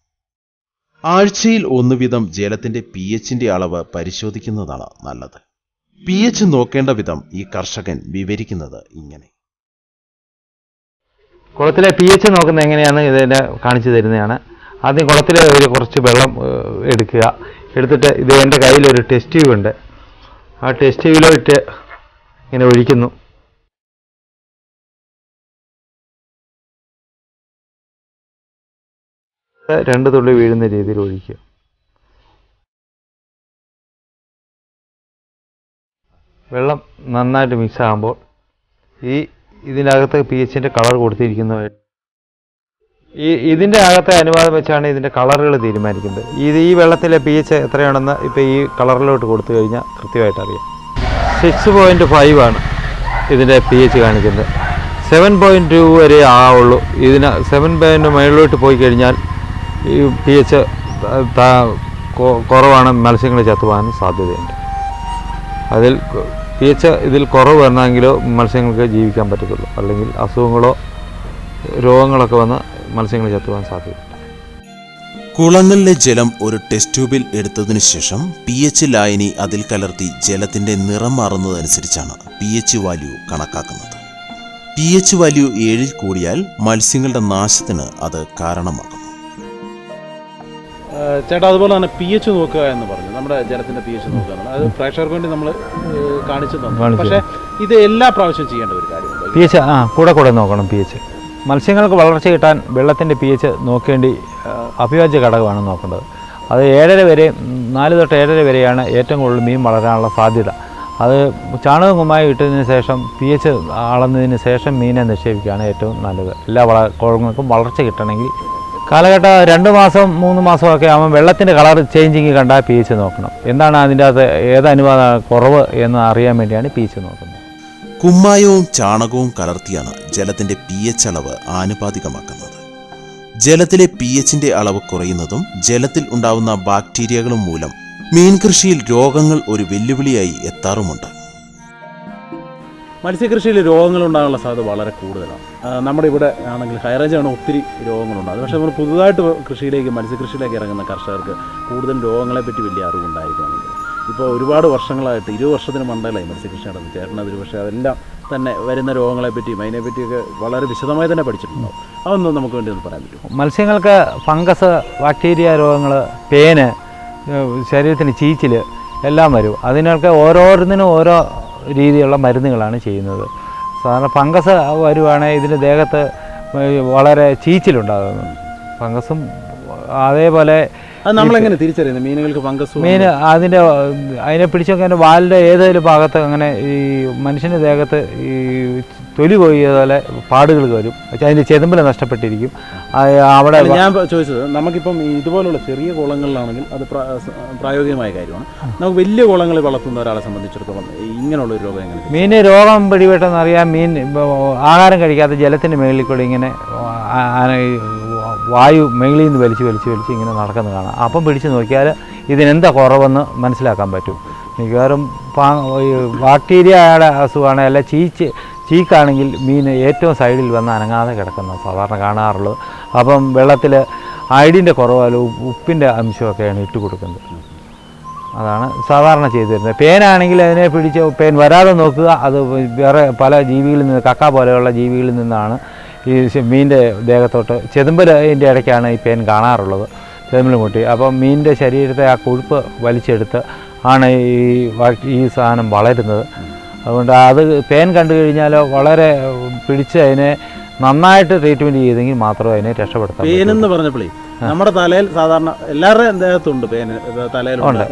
ആഴ്ചയിൽ 1 വീതം ജലത്തിന്റെ pH അളവ് പരിശോധിക്കുന്നതാണ് നല്ലത്. pH നോക്കേണ്ട വിധം ഈ കർഷകൻ വിവരിക്കുന്നത് ഇങ്ങനെ. കുളത്തിലെ pH നോക്കുന്നത് എങ്ങനെയാണ് ഇതിനെ കാണിച്ചു തരുന്നതാണ്. ആദ്യം കുളത്തിൽ കുറച്ച് വെള്ളം എടുക്കുക. എടുത്തിട്ട് ഇത് എൻ്റെ കയ്യിലൊരു ടെസ്റ്റ് ട്യൂബ് ഉണ്ട്. ആ ടെസ്റ്റ് ട്യൂബിലോട്ട് ഇങ്ങനെ ഒഴിക്കുന്നു. രണ്ട് തുള്ളി വീഴുന്ന രീതിയിൽ ഒഴിക്കുക. വെള്ളം നന്നായിട്ട് മിക്സ് ആകുമ്പോൾ ഇതിനകത്ത് pH കളർ കൊടുത്തിരിക്കുന്ന ഇതിൻ്റെ അകത്തെ അനുപാതം വെച്ചാണ് ഇതിൻ്റെ കളറുകൾ തീരുമാനിക്കുന്നത്. ഈ വെള്ളത്തിലെ pH എത്രയാണെന്ന് ഇപ്പോൾ ഈ കളറിലോട്ട് കൊടുത്തു കഴിഞ്ഞാൽ കൃത്യമായിട്ട് അറിയാം. 6.5 ആണ് ഇതിൻ്റെ pH കാണിക്കുന്നത്. 7.2 വരെ ആവുള്ളൂ. ഇതിന് 7 മുകളിലോട്ട് പോയി കഴിഞ്ഞാൽ ഈ pH കുറവാണ്, മത്സ്യങ്ങൾ ചത്തുപോകാൻ സാധ്യതയുണ്ട്. അതിൽ pH ഇതിൽ കുറവ് വരണമെങ്കിലോ മത്സ്യങ്ങൾക്ക് ജീവിക്കാൻ പറ്റത്തുള്ളൂ. അല്ലെങ്കിൽ അസുഖങ്ങളോ രോഗങ്ങളൊക്കെ വന്ന് മത്സ്യങ്ങൾ ചത്തുപോകാൻ സാധ്യതയുണ്ട്. കുളങ്ങളിലെ ജലം ഒരു ടെസ്റ്റ് ട്യൂബിൽ എടുത്തതിനു ശേഷം pH ലായനി അതിൽ കലർത്തി ജലത്തിന്റെ നിറം മാറുന്നതനുസരിച്ചാണ് pH വാല്യൂ കണക്കാക്കുന്നത്. pH വാല്യൂ 7 കൂടിയാൽ മത്സ്യങ്ങളുടെ നാശത്തിന് അത് കാരണമാകുന്നു. ചേട്ടാ, അതുപോലെ തന്നെ pH നോക്കുക എന്ന് പറഞ്ഞു. നമ്മുടെ ജലത്തിന്റെ pH നോക്കുക എന്നുള്ളത് അത് പ്രേക്ഷകർക്ക് വേണ്ടി നമ്മൾ കാണിച്ചു തന്നു. പക്ഷേ ഇത് എല്ലാ പ്രാവശ്യവും ചെയ്യേണ്ട ഒരു കാര്യമുണ്ട്. pH കൂടെ നോക്കണം. pH മത്സ്യങ്ങൾക്ക് വളർച്ച കിട്ടാൻ വെള്ളത്തിൻ്റെ pH നോക്കേണ്ടി അഭിവാജ്യ ഘടകമാണ് നോക്കേണ്ടത്. അത് 7.5 വരെ 4 തൊട്ട് 7.5 വരെയാണ് ഏറ്റവും കൂടുതൽ മീൻ വളരാനുള്ള സാധ്യത. അത് ചാണകം കുമ്മായം ഇട്ടതിന് ശേഷം pH അളന്നതിന് ശേഷം മീനെ നിക്ഷേപിക്കുകയാണ് ഏറ്റവും നല്ലത്. എല്ലാ കുളങ്ങൾക്കും വളർച്ച കിട്ടണമെങ്കിൽ കാലഘട്ടം 2 മാസം 3 മാസമൊക്കെ ആകുമ്പോൾ വെള്ളത്തിൻ്റെ കളർ ചേഞ്ചിങ് കണ്ടാൽ pH നോക്കണം. എന്താണ് അതിൻ്റെ അകത്ത് ഏത് അനുപാതം കുറവ് എന്ന് അറിയാൻ വേണ്ടിയാണ് pH നോക്കുന്നത്. കുമ്മായവും ചാണകവും കലർത്തിയാണ് ജലത്തിന്റെ pH അളവ് ആനുപാതികമാക്കുന്നത്. ജലത്തിലെ pH അളവ് കുറയുന്നതും ജലത്തിൽ ഉണ്ടാവുന്ന ബാക്ടീരിയകളും മൂലം മീൻ കൃഷിയിൽ രോഗങ്ങൾ ഒരു വെല്ലുവിളിയായി എത്താറുമുണ്ട്. മത്സ്യകൃഷിയിൽ രോഗങ്ങൾ ഉണ്ടാകാനുള്ള സാധ്യത വളരെ കൂടുതലാണ്. നമ്മുടെ ഇവിടെ ആണെങ്കിൽ ഹൈറേഞ്ചാണ് ഒത്തിരി രോഗങ്ങളുണ്ടാകും. പക്ഷേ നമ്മൾ പുതുതായിട്ട് മത്സ്യകൃഷിയിലേക്ക് ഇറങ്ങുന്ന കർഷകർക്ക് കൂടുതൽ രോഗങ്ങളെപ്പറ്റി വലിയ അറിവുണ്ടായിരിക്കണമെങ്കിൽ ഇപ്പോൾ ഒരുപാട് വർഷങ്ങളായിട്ട് 20 വർഷത്തിന് മണ്ടയിലായി മത്സ്യകൃഷി നടന്നു ചേട്ടനതൊരു. പക്ഷേ അതെല്ലാം തന്നെ വരുന്ന രോഗങ്ങളെപ്പറ്റിയും അതിനെപ്പറ്റിയൊക്കെ വളരെ വിശദമായി തന്നെ പഠിച്ചിട്ടുണ്ടാവും. അതൊന്നും നമുക്ക് വേണ്ടി ഒന്ന് പറയാൻ പറ്റും? മത്സ്യങ്ങൾക്ക് ഫംഗസ്, ബാക്ടീരിയ രോഗങ്ങൾ, പേന്, ശരീരത്തിന് ചീച്ചിൽ എല്ലാം വരും. അതിനൊക്കെ ഓരോന്നിനും ഓരോ രീതിയിലുള്ള മരുന്നുകളാണ് ചെയ്യുന്നത്. സാധാരണ ഫംഗസ് വരുവാണെങ്കിൽ ഇതിൻ്റെ ദേഹത്ത് വളരെ ചീച്ചിലുണ്ടാകുന്നു. ഫംഗസും അതേപോലെ അത് നമ്മളെങ്ങനെ തിരിച്ചറിയുന്നത് മീനുകൾക്ക് ഫംഗസ്? മീൻ അതിനെ പിടിച്ചൊക്കെ അതിൻ്റെ വാലിൻ്റെ ഏതെങ്കിലും ഭാഗത്ത് അങ്ങനെ ഈ മനുഷ്യൻ്റെ ദേഹത്ത് ഈ തൊലി പോയതുപോലെ പാടുകൾ വരും. അതിൻ്റെ ചെതുമ്പിൽ നഷ്ടപ്പെട്ടിരിക്കും. അവിടെ ഞാൻ ചോദിച്ചത്, നമുക്കിപ്പം ഇതുപോലുള്ള ചെറിയ കുളങ്ങളിലാണെങ്കിൽ അത് പ്രായോഗികമായ കാര്യമാണ്. നമുക്ക് വലിയ കുളങ്ങളിൽ വളർത്തുന്ന ഒരാളെ സംബന്ധിച്ചിടത്തോളം ഇങ്ങനെയുള്ളൊരു രോഗം എങ്ങനെ? മീന് രോഗം പിടിപെട്ടെന്ന് അറിയാം. മീൻ ആഹാരം കഴിക്കാതെ ജലത്തിൻ്റെ മേളിൽ കൂടി ഇങ്ങനെ വായു മേളിൽ നിന്ന് വലിച്ച് ഇങ്ങനെ നടക്കുന്നത് കാണാം. അപ്പം പിടിച്ച് നോക്കിയാൽ ഇതിനെന്താ കുറവെന്ന് മനസ്സിലാക്കാൻ പറ്റും. മിക്കവാറും ബാക്ടീരിയയുടെ അസുഖമാണ്. അല്ല ചീക്കാണെങ്കിൽ മീൻ ഏറ്റവും സൈഡിൽ വന്ന് അനങ്ങാതെ കിടക്കുന്നത് സാധാരണ കാണാറുള്ളത്. അപ്പം വെള്ളത്തിൽ അയഡിൻ്റെ കുറവല്ല ഉപ്പിൻ്റെ അംശമൊക്കെയാണ് ഇട്ട് കൊടുക്കുന്നത്. അതാണ് സാധാരണ ചെയ്തു തരുന്നത്. പേനാണെങ്കിൽ അതിനെ പിടിച്ച് പേൻ വരാതെ നോക്കുക. അത് വേറെ പല ജീവികളിൽ നിന്ന്, കക്ക പോലെയുള്ള ജീവികളിൽ നിന്നാണ് ഈ മീനിൻ്റെ ദേഹത്തോട്ട് ചെതുമ്പലിൻ്റെ ഇടയ്ക്കാണ് ഈ പേൻ കാണാറുള്ളത്, ചെതുമ്പൽ മുട്ടി. അപ്പം മീനിൻ്റെ ശരീരത്തെ ആ കൊഴുപ്പ് വലിച്ചെടുത്ത് ആണ് ഈ സാധനം വളരുന്നത്. അതുകൊണ്ട് അത് പേൻ കണ്ടു കഴിഞ്ഞാൽ വളരെ പിടിച്ച് അതിനെ നന്നായിട്ട് ട്രീറ്റ്മെൻറ്റ് ചെയ്തെങ്കിൽ മാത്രമേ അതിനെ രക്ഷപ്പെടുത്താൻ. പേനെന്ന് പറഞ്ഞപ്പോഴേ നമ്മുടെ തലയിൽ സാധാരണ എല്ലാവരുടെയും ദേഹത്തുണ്ട് പേന്, തലയിലുണ്ട്,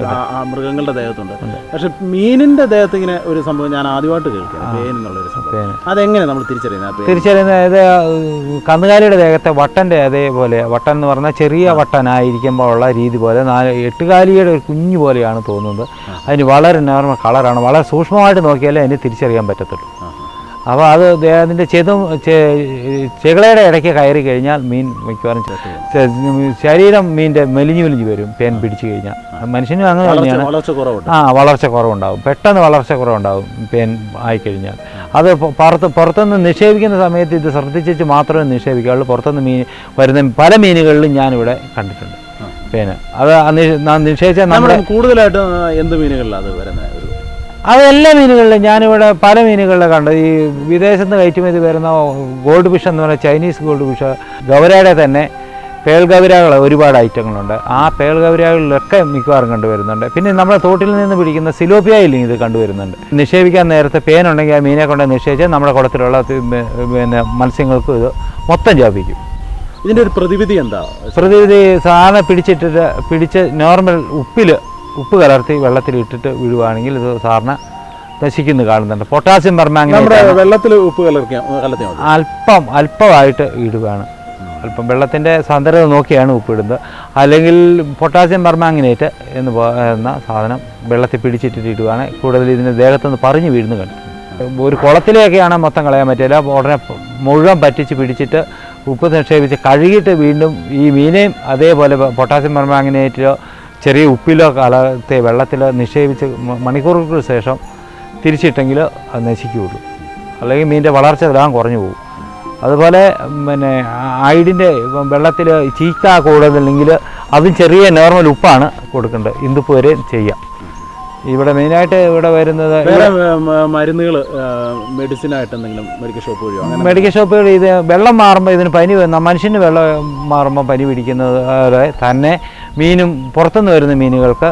മൃഗങ്ങളുടെ ദേഹത്തുണ്ട്. പക്ഷെ മീനിന്റെ ദേഹത്ത് ഇങ്ങനെ ഒരു സംഭവം ഞാൻ ആദ്യമായിട്ട് കേൾക്കാം, പേൻ എന്നുള്ളൊരു സംഭവം. അതെങ്ങനെ നമ്മൾ തിരിച്ചറിയുന്നത്? ഇത് കന്നുകാലിയുടെ ദേഹത്തെ വട്ടൻ്റെ അതേപോലെ, വട്ടൻ എന്ന് പറഞ്ഞാൽ ചെറിയ വട്ടനായിരിക്കുമ്പോൾ ഉള്ള രീതി പോലെ 8 കാലിയുടെ ഒരു കുഞ്ഞു പോലെയാണ് തോന്നുന്നത്. അതിന് വളരെ നോർമൽ കളറാണ്. വളരെ സൂക്ഷ്മമായിട്ട് നോക്കിയാലേ അതിന് തിരിച്ചറിയാൻ പറ്റത്തുള്ളൂ. അപ്പോൾ അത് അതിൻ്റെ ചെകിളയുടെ ഇടയ്ക്ക് കയറി കഴിഞ്ഞാൽ മീൻ മിക്കവാറും ശരീരം മീനിൻ്റെ മെലിഞ്ഞു വരും പേൻ പിടിച്ചു കഴിഞ്ഞാൽ. മനുഷ്യനും അങ്ങനെ തന്നെയാണ്. വളർച്ച കുറവുണ്ടാകും, പെട്ടെന്ന് വളർച്ച കുറവുണ്ടാകും പേൻ ആയിക്കഴിഞ്ഞാൽ. അത് പുറത്തുനിന്ന് നിക്ഷേപിക്കുന്ന സമയത്ത് ഇത് ശ്രദ്ധിച്ചിട്ട് മാത്രമേ നിക്ഷേപിക്കാവുള്ളൂ. പുറത്തുനിന്ന് മീൻ വരുന്ന പല മീനുകളിലും ഞാനിവിടെ കണ്ടിട്ടുണ്ട് പേന്. അത് നിക്ഷേപിച്ചാൽ നമ്മുടെ കൂടുതലായിട്ട് എന്ത് മീനുകളിലാണ് അത് വരുന്നത്? അത് എല്ലാ മീനുകളിലും ഞാനിവിടെ പല മീനുകളിലും കണ്ടത്. ഈ വിദേശത്ത് കയറ്റുമതി വരുന്ന ഗോൾഡ് ഫിഷ് എന്ന് പറഞ്ഞാൽ ചൈനീസ് ഗോൾഡ് ഫിഷ്, ഗൗരയുടെ തന്നെ പേൾ ഗൗരകൾ ഒരുപാട് ഐറ്റങ്ങളുണ്ട്. ആ പേൾ ഗൗരകളിലൊക്കെ മിക്കവാറും കണ്ടുവരുന്നുണ്ട്. പിന്നെ നമ്മുടെ തോട്ടിൽ നിന്ന് പിടിക്കുന്ന സിലോപ്പിയയിൽ ഇത് കണ്ടുവരുന്നുണ്ട്. നിക്ഷേപിക്കാൻ നേരത്തെ പേനുണ്ടെങ്കിൽ ആ മീനെ കൊണ്ട് നിക്ഷേപിച്ച് നമ്മുടെ കുളത്തിലുള്ള മത്സ്യങ്ങൾക്കും ഇത് മൊത്തം ജാപിക്കും. ഇതിൻ്റെ ഒരു പ്രതിവിധി എന്താ? പ്രതിവിധി സാധാരണ പിടിച്ച് നോർമൽ ഉപ്പ് കലർത്തി വെള്ളത്തിൽ ഇട്ടിട്ട് വിടുവാണെങ്കിൽ ഇത് സാധാരണ നശിക്കുന്നു കാണുന്നുണ്ട്. പൊട്ടാസ്യം പെർമാംഗനേറ്റ് വെള്ളത്തിൽ ഉപ്പ് കലർത്തി അല്പമായിട്ട് ഇടുകയാണ്. അല്പം വെള്ളത്തിൻ്റെ സാന്ദ്രത നോക്കിയാണ് ഉപ്പിടുന്നത്. അല്ലെങ്കിൽ പൊട്ടാസ്യം പെർമാംഗനേറ്റ് എന്ന് പറയുന്ന സാധനം വെള്ളത്തിൽ പിടിച്ചിട്ടിട്ട് ഇടുകയാണ്. കൂടുതൽ ഇതിൻ്റെ ദേഹത്തുനിന്ന് പറഞ്ഞു വീഴുന്നു കണ്ടു. ഒരു കുളത്തിലേക്കാണ് മൊത്തം കളയാൻ പറ്റില്ല. ഉടനെ മുഴുവൻ പറ്റിച്ച് പിടിച്ചിട്ട് ഉപ്പ് നിക്ഷേപിച്ച് കഴുകിയിട്ട് വീണ്ടും ഈ മീനെയും അതേപോലെ പൊട്ടാസ്യം പെർമാംഗനേറ്റിലോ ചെറിയ ഉപ്പിലോ കലർത്തി വെള്ളത്തിൽ നിക്ഷേപിച്ച് മണിക്കൂറുകൾക്ക് ശേഷം തിരിച്ചിട്ടെങ്കിൽ അത് നശിക്കുകയുള്ളൂ. അല്ലെങ്കിൽ മീനിൻ്റെ വളർച്ച എല്ലാം കുറഞ്ഞു പോകും. അതുപോലെ പിന്നെ അയഡിൻ്റെ വെള്ളത്തിൽ ചീക്ക കൂടുതലെങ്കിൽ അതും ചെറിയ നോർമൽ ഉപ്പാണ് കൊടുക്കേണ്ടത്. ഇന്ദുപ്പ് വരെ ചെയ്യാം. ഇവിടെ മെയിനായിട്ട് ഇവിടെ വരുന്നത് മരുന്നുകൾ, മെഡിസിനായിട്ട് എന്തെങ്കിലും മെഡിക്കൽ ഷോപ്പ് വഴിയോ? മെഡിക്കൽ ഷോപ്പുകൾ ഇത് വെള്ളം മാറുമ്പോൾ ഇതിന് പനി വരുന്ന മനുഷ്യന് വെള്ളം മാറുമ്പോൾ പനി പിടിക്കുന്നത് തന്നെ മീനും പുറത്തുനിന്ന് വരുന്ന മീനുകൾക്ക്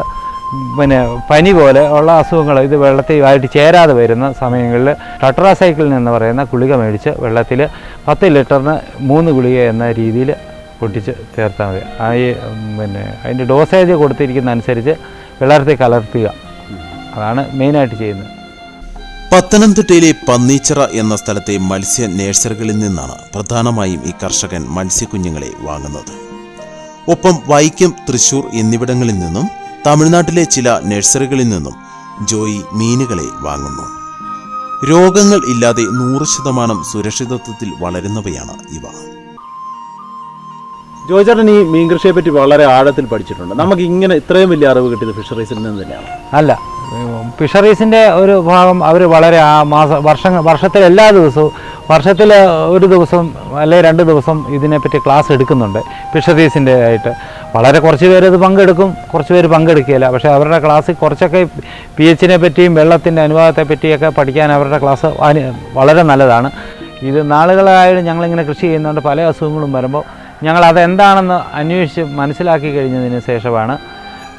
പിന്നെ പനി പോലെ ഉള്ള അസുഖങ്ങൾ ഇത് വെള്ളത്തിൽ ചേരാതെ വരുന്ന സമയങ്ങളിൽ ടെട്രാസൈക്ലിൻ എന്ന് പറയുന്ന ഗുളിക മേടിച്ച് വെള്ളത്തിൽ 10 ലിറ്ററിന് 3 ഗുളിക എന്ന രീതിയിൽ പൊട്ടിച്ച് ചേർത്താൽ മതി. പിന്നെ അതിൻ്റെ ഡോസേജ് കൊടുത്തിരിക്കുന്ന അനുസരിച്ച് വെള്ളത്തിൽ കലർത്തുക. അതാണ് മെയിനായിട്ട് ചെയ്യുന്നത്. പത്തനംതിട്ടയിലെ പന്നീച്ചിറ എന്ന സ്ഥലത്തെ മത്സ്യ നേഴ്സറികളിൽ നിന്നാണ് പ്രധാനമായും ഈ കർഷകൻ മത്സ്യക്കുഞ്ഞുങ്ങളെ വാങ്ങുന്നത്. ഒപ്പം വൈക്കം, തൃശൂർ എന്നിവിടങ്ങളിൽ നിന്നും തമിഴ്നാട്ടിലെ ചില നഴ്സറികളിൽ നിന്നും ജോയി മീനുകളെ വാങ്ങുന്നു. രോഗങ്ങൾ ഇല്ലാതെ 100% സുരക്ഷിതത്വത്തിൽ വളരുന്നവയാണ് ഇവ. ജോയിച്ചേട്ടൻ ഈ മീൻ കൃഷിയെ പറ്റി വളരെ ആഴത്തിൽ പഠിച്ചിട്ടുണ്ട്. നമുക്ക് ഇങ്ങനെ ഇത്രയും വലിയ അറിവ് കിട്ടിയത് ഫിഷറീസിൽ നിന്ന് തന്നെയാണ്? അല്ല, ഫിഷറീസിൻ്റെ ഒരു ഭാഗം അവർ വളരെ വർഷത്തിൽ എല്ലാ ദിവസവും, വർഷത്തിൽ ഒരു ദിവസം അല്ലെങ്കിൽ 2 ദിവസം ഇതിനെപ്പറ്റി ക്ലാസ് എടുക്കുന്നുണ്ട് ഫിഷറീസിൻ്റെ ആയിട്ട്. വളരെ കുറച്ച് പേര് ഇത് പങ്കെടുക്കും, കുറച്ച് പേര് പങ്കെടുക്കുകയില്ല. പക്ഷേ അവരുടെ ക്ലാസ്സിൽ കുറച്ചൊക്കെ pH-നെ പറ്റിയും വെള്ളത്തിൻ്റെ അനുപാതത്തെ പറ്റിയൊക്കെ പഠിക്കാൻ അവരുടെ ക്ലാസ് വളരെ നല്ലതാണ്. ഇത് നാളുകളായിട്ട് ഞങ്ങളിങ്ങനെ കൃഷി ചെയ്യുന്നതുകൊണ്ട് പല അസുഖങ്ങളും വരുമ്പോൾ ഞങ്ങൾ അതെന്താണെന്ന് അന്വേഷിച്ച് മനസ്സിലാക്കി കഴിഞ്ഞതിന് ശേഷമാണ്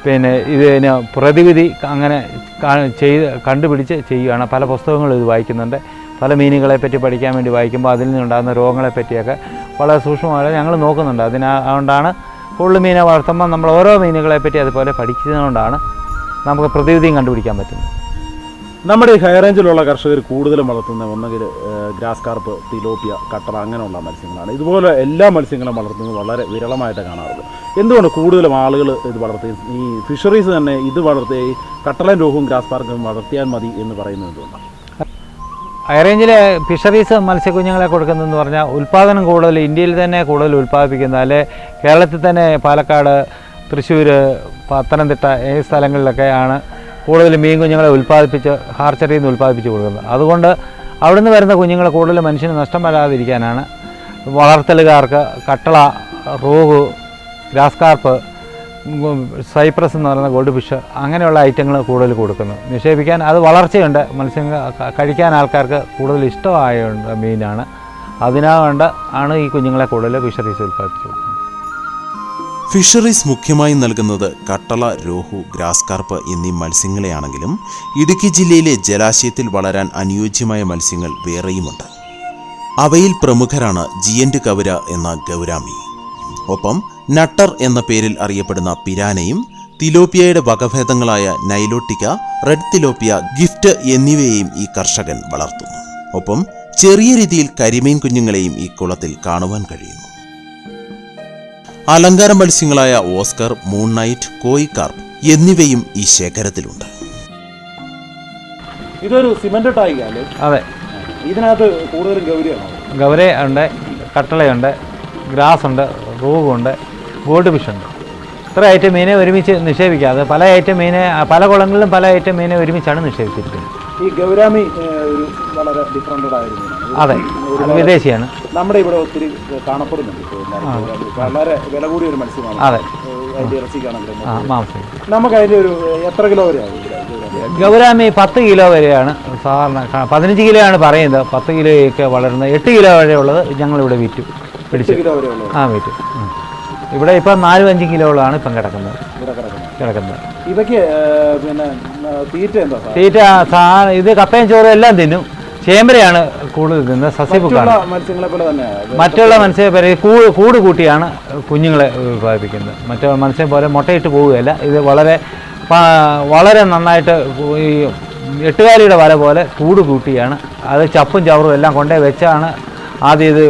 പിന്നെ ഇതിന് പ്രതിവിധി അങ്ങനെ കണ്ടുപിടിച്ച് ചെയ്യുകയാണ്. പല പുസ്തകങ്ങളും ഇത് വായിക്കുന്നുണ്ട്. പല മീനുകളെ പറ്റി പഠിക്കാൻ വേണ്ടി വായിക്കുമ്പോൾ അതിൽ നിന്നുണ്ടാകുന്ന രോഗങ്ങളെ പറ്റിയൊക്കെ വളരെ സൂക്ഷ്മമായി ഞങ്ങൾ നോക്കുന്നുണ്ട്. അതുകൊണ്ടാണ് കൂടുതൽ മീനെ വളർത്തുമ്പോൾ നമ്മൾ ഓരോ മീനുകളെ പറ്റി അതുപോലെ പഠിക്കുന്നതുകൊണ്ടാണ് നമുക്ക് പ്രതിവിധിയും കണ്ടുപിടിക്കാൻ പറ്റുന്നത്. നമ്മുടെ ഈ ഹൈ റേഞ്ചിലുള്ള കർഷകർ കൂടുതലും വളർത്തുന്ന ഒന്നെങ്കിൽ ഗ്രാസ് കാർപ്പ്, തിലോപ്പിയ, കട്ടള അങ്ങനെയുള്ള മത്സ്യങ്ങളാണ്. ഇതുപോലെ എല്ലാ മത്സ്യങ്ങളും വളർത്തുന്നത് വളരെ വിരളമായിട്ട് കാണാറുള്ളൂ. എന്തുകൊണ്ട് കൂടുതലും ആളുകൾ ഇത് വളർത്തി ഈ ഫിഷറീസ് തന്നെ ഇത് വളർത്തി ഈ കട്ടളയും രോഹുവും ഗ്രാസ് കാർപ്പും വളർത്തിയാൽ മതി എന്ന് പറയുന്നത് എന്തുകൊണ്ടാണ്? ഹൈ റേഞ്ചിലെ ഫിഷറീസ് മത്സ്യക്കുഞ്ഞുങ്ങളെ കൊടുക്കുന്നതെന്ന് പറഞ്ഞാൽ ഉൽപ്പാദനം കൂടുതൽ ഇന്ത്യയിൽ തന്നെ കൂടുതൽ ഉൽപ്പാദിപ്പിക്കുന്ന, അല്ലെ കേരളത്തിൽ തന്നെ പാലക്കാട്, തൃശ്ശൂർ, പത്തനംതിട്ട ഈ സ്ഥലങ്ങളിലൊക്കെയാണ് കൂടുതൽ മീൻ കുഞ്ഞുങ്ങളെ ഉൽപ്പാദിപ്പിച്ച് ഹാർച്ചറിയിൽ നിന്ന് ഉൽപ്പാദിപ്പിച്ച് കൊടുക്കുന്നത്. അതുകൊണ്ട് അവിടുന്ന് വരുന്ന കുഞ്ഞുങ്ങൾ കൂടുതൽ മനുഷ്യന് നഷ്ടം വരാതിരിക്കാനാണ് വളർത്തലുകാർക്ക് കട്ടള, റോഹു, ഗ്രാസ് കാർപ്പ്, സൈപ്രസ് എന്ന് പറയുന്ന ഗോൾഡ് ഫിഷ് അങ്ങനെയുള്ള ഐറ്റങ്ങൾ കൂടുതൽ കൊടുക്കുന്നു. നിക്ഷേപിക്കാൻ അത് വളർച്ചയുണ്ട്, മത്സ്യങ്ങൾ കഴിക്കാൻ ആൾക്കാർക്ക് കൂടുതൽ ഇഷ്ടമായ മീനാണ്. അതിനാകൊണ്ട് ആണ് ഈ കുഞ്ഞുങ്ങളെ കൂടുതൽ ഫിഷറീസ് ഉൽപ്പാദിപ്പിച്ചു കൊടുക്കുന്നത്. ഫിഷറീസ് മുഖ്യമായും നൽകുന്നത് കട്ടള, രോഹു, ഗ്രാസ് കാർപ്പ് എന്നീ മത്സ്യങ്ങളെയാണെങ്കിലും ഇടുക്കി ജില്ലയിലെ ജലാശയത്തിൽ വളരാൻ അനുയോജ്യമായ മത്സ്യങ്ങൾ വേറെയുമുണ്ട്. അവയിൽ പ്രമുഖരാണ് ജിയന്റ് കവര എന്ന ഗൗരാമി, ഒപ്പം നട്ടർ എന്ന പേരിൽ അറിയപ്പെടുന്ന പിരാനയും തിലോപ്പിയയുടെ വകഭേദങ്ങളായ നൈലോട്ടിക്ക, റെഡ് തിലോപ്പിയ, ഗിഫ്റ്റ് എന്നിവയെയും ഈ കർഷകൻ വളർത്തുന്നു. ഒപ്പം ചെറിയ രീതിയിൽ കരിമീൻ കുഞ്ഞുങ്ങളെയും ഈ കുളത്തിൽ കാണുവാൻ കഴിയുന്നു. അലങ്കാര മത്സ്യങ്ങളായ ഓസ്കർ, മൂൺ നൈറ്റ്, കോയി കാർപ്പ് എന്നിവയും ഈ ശേഖരത്തിലുണ്ട്. ഇതൊരു സിമന്റ് ടാങ്ക്. അതെ, ഇതിനകത്ത് കൂടുതലും ഗൗരിയാണോ? ഗൗര ഉണ്ട്, കട്ടളയുണ്ട്, ഗ്രാസ് ഉണ്ട്, റൂവുണ്ട്, ഗോൾഡ് ഫിഷ് ഉണ്ട്. ഇത്ര ഐറ്റം മീനെ ഒരുമിച്ച് നിക്ഷേപിക്കാതെ പല ഐറ്റം മീനെ പല കുളങ്ങളിലും പല ഐറ്റം മീനെ ഒരുമിച്ചാണ് നിക്ഷേപിച്ചിരിക്കുന്നത്. ഈ ഗൗരാമി ഒരു വളരെ ഡിഫറൻറ്റഡ് ആയ മീനാണ്. അതെ, വിദേശിയാണ്. നമ്മുടെ ഇവിടെ ഒത്തിരി കാണപ്പെടുന്നുണ്ട്. വളരെ വില കൂടിയ ഒരു മത്സ്യമാണ്. അതെ, അതിൻ്റെ ഇറച്ചിക്കാണെങ്കിലും മാംസം. നമുക്ക് അതിൻ്റെ ഒരു എത്ര കിലോ വരെയാകും? ഗൗരാമി 10 കിലോ വരെയാണ് സാധാരണ. 15 കിലോ ആണ് പറയുന്നത്. 10 കിലോയൊക്കെ വളരുന്നത്. 8 കിലോ വരെ ഉള്ളത് ഞങ്ങളിവിടെ വിറ്റു പിടിച്ചു. വിറ്റു. ഇവിടെ ഇപ്പം 4-5 കിലോകളാണ് ഇപ്പം കിടക്കുന്നത്. ഇവയ്ക്ക് പിന്നെ തീറ്റ എന്താ? തീറ്റ ഇത് കപ്പയും ചോറും എല്ലാം തിന്നും. ചേമ്പരയാണ് കൂടുതൽ തിന്നുന്നത്. സസ്യബുക്കാണ്. മത്സ്യങ്ങളെ പോലെ തന്നെ മറ്റുള്ള മത്സ്യം കൂട് കൂട്ടിയാണ് കുഞ്ഞുങ്ങളെ ഉൽപ്പാദിപ്പിക്കുന്നത്. മറ്റുള്ള മത്സ്യം പോലെ മുട്ടയിട്ട് പോവുകയല്ല. ഇത് വളരെ നന്നായിട്ട് ഈ എട്ടുകാലിയുടെ വല പോലെ കൂട് കൂട്ടിയാണ്, അത് ചപ്പും ചവറും എല്ലാം കൊണ്ടേ വെച്ചാണ് ആദ്യം ഇത്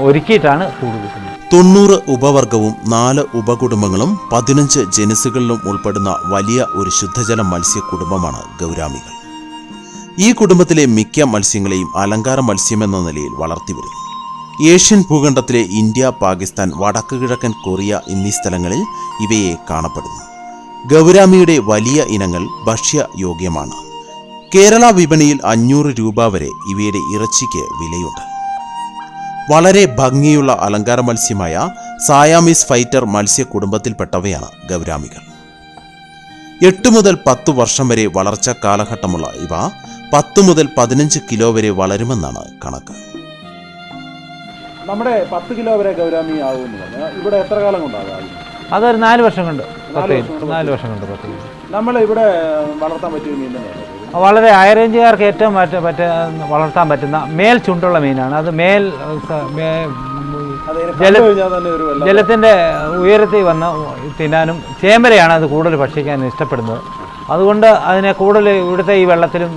ഒരുക്കിയിട്ടാണ് കൂട് കൂട്ടുന്നത്. 90 ഉപവർഗവും 4 ഉപകുടുംബങ്ങളും 15 ജനുസുകളിലും ഉൾപ്പെടുന്ന വലിയ ഒരു ശുദ്ധജല മത്സ്യ കുടുംബമാണ് ഗൗരാമികൾ. ഈ കുടുംബത്തിലെ മിക്ക മത്സ്യങ്ങളെയും അലങ്കാര മത്സ്യമെന്ന നിലയിൽ വളർത്തിവരുന്നു. ഏഷ്യൻ ഭൂഖണ്ഡത്തിലെ ഇന്ത്യ, പാകിസ്ഥാൻ, വടക്ക് കിഴക്കൻ കൊറിയ എന്നീ സ്ഥലങ്ങളിൽ ഇവയെ കാണപ്പെടുന്നു. ഗൗരാമിയുടെ വലിയ ഇനങ്ങൾ ഭക്ഷ്യയോഗ്യമാണ്. കേരള വിപണിയിൽ 500 രൂപ വരെ ഇവയുടെ ഇറച്ചിക്ക് വിലയുണ്ട്. വളരെ ഭംഗിയുള്ള അലങ്കാര മത്സ്യമായ സായാമീസ് ഫൈറ്റർ മത്സ്യ കുടുംബത്തിൽപ്പെട്ടവയാണ് ഗൗരാമികൾ. 8 മുതൽ 10 വർഷം വരെ വളർച്ചാ കാലഘട്ടമുള്ള ഇവ 10 മുതൽ 15 കിലോ വരെ വളരുമെന്നാണ് കണക്ക്. നമ്മുടെ 10 കിലോ വരെ ഗൗരാമി ആവുമെന്ന് പറഞ്ഞാൽ ഇവിടെ എത്ര കാലം കൊണ്ടാകും? അതൊരു 4 വർഷം കൊണ്ട്. 4 വർഷം കൊണ്ട് 10 കിലോ. നമ്മൾ ഇവിടെ വളർത്താൻ പറ്റിയ മീൻ വളരെ ഹൈ റേഞ്ചുകാർക്ക് ഏറ്റവും വളർത്താൻ പറ്റുന്ന മേൽ ചുണ്ടുള്ള മീനാണ്. അത് ജലത്തിൻ്റെ ഉയരത്തിൽ വന്ന് തിന്നാനും ചേമ്പരയാണ് അത് കൂടുതൽ ഭക്ഷിക്കാൻ ഇഷ്ടപ്പെടുന്നത്. അതുകൊണ്ട് അതിനെ കൂടുതൽ ഇവിടുത്തെ ഈ വെള്ളത്തിലും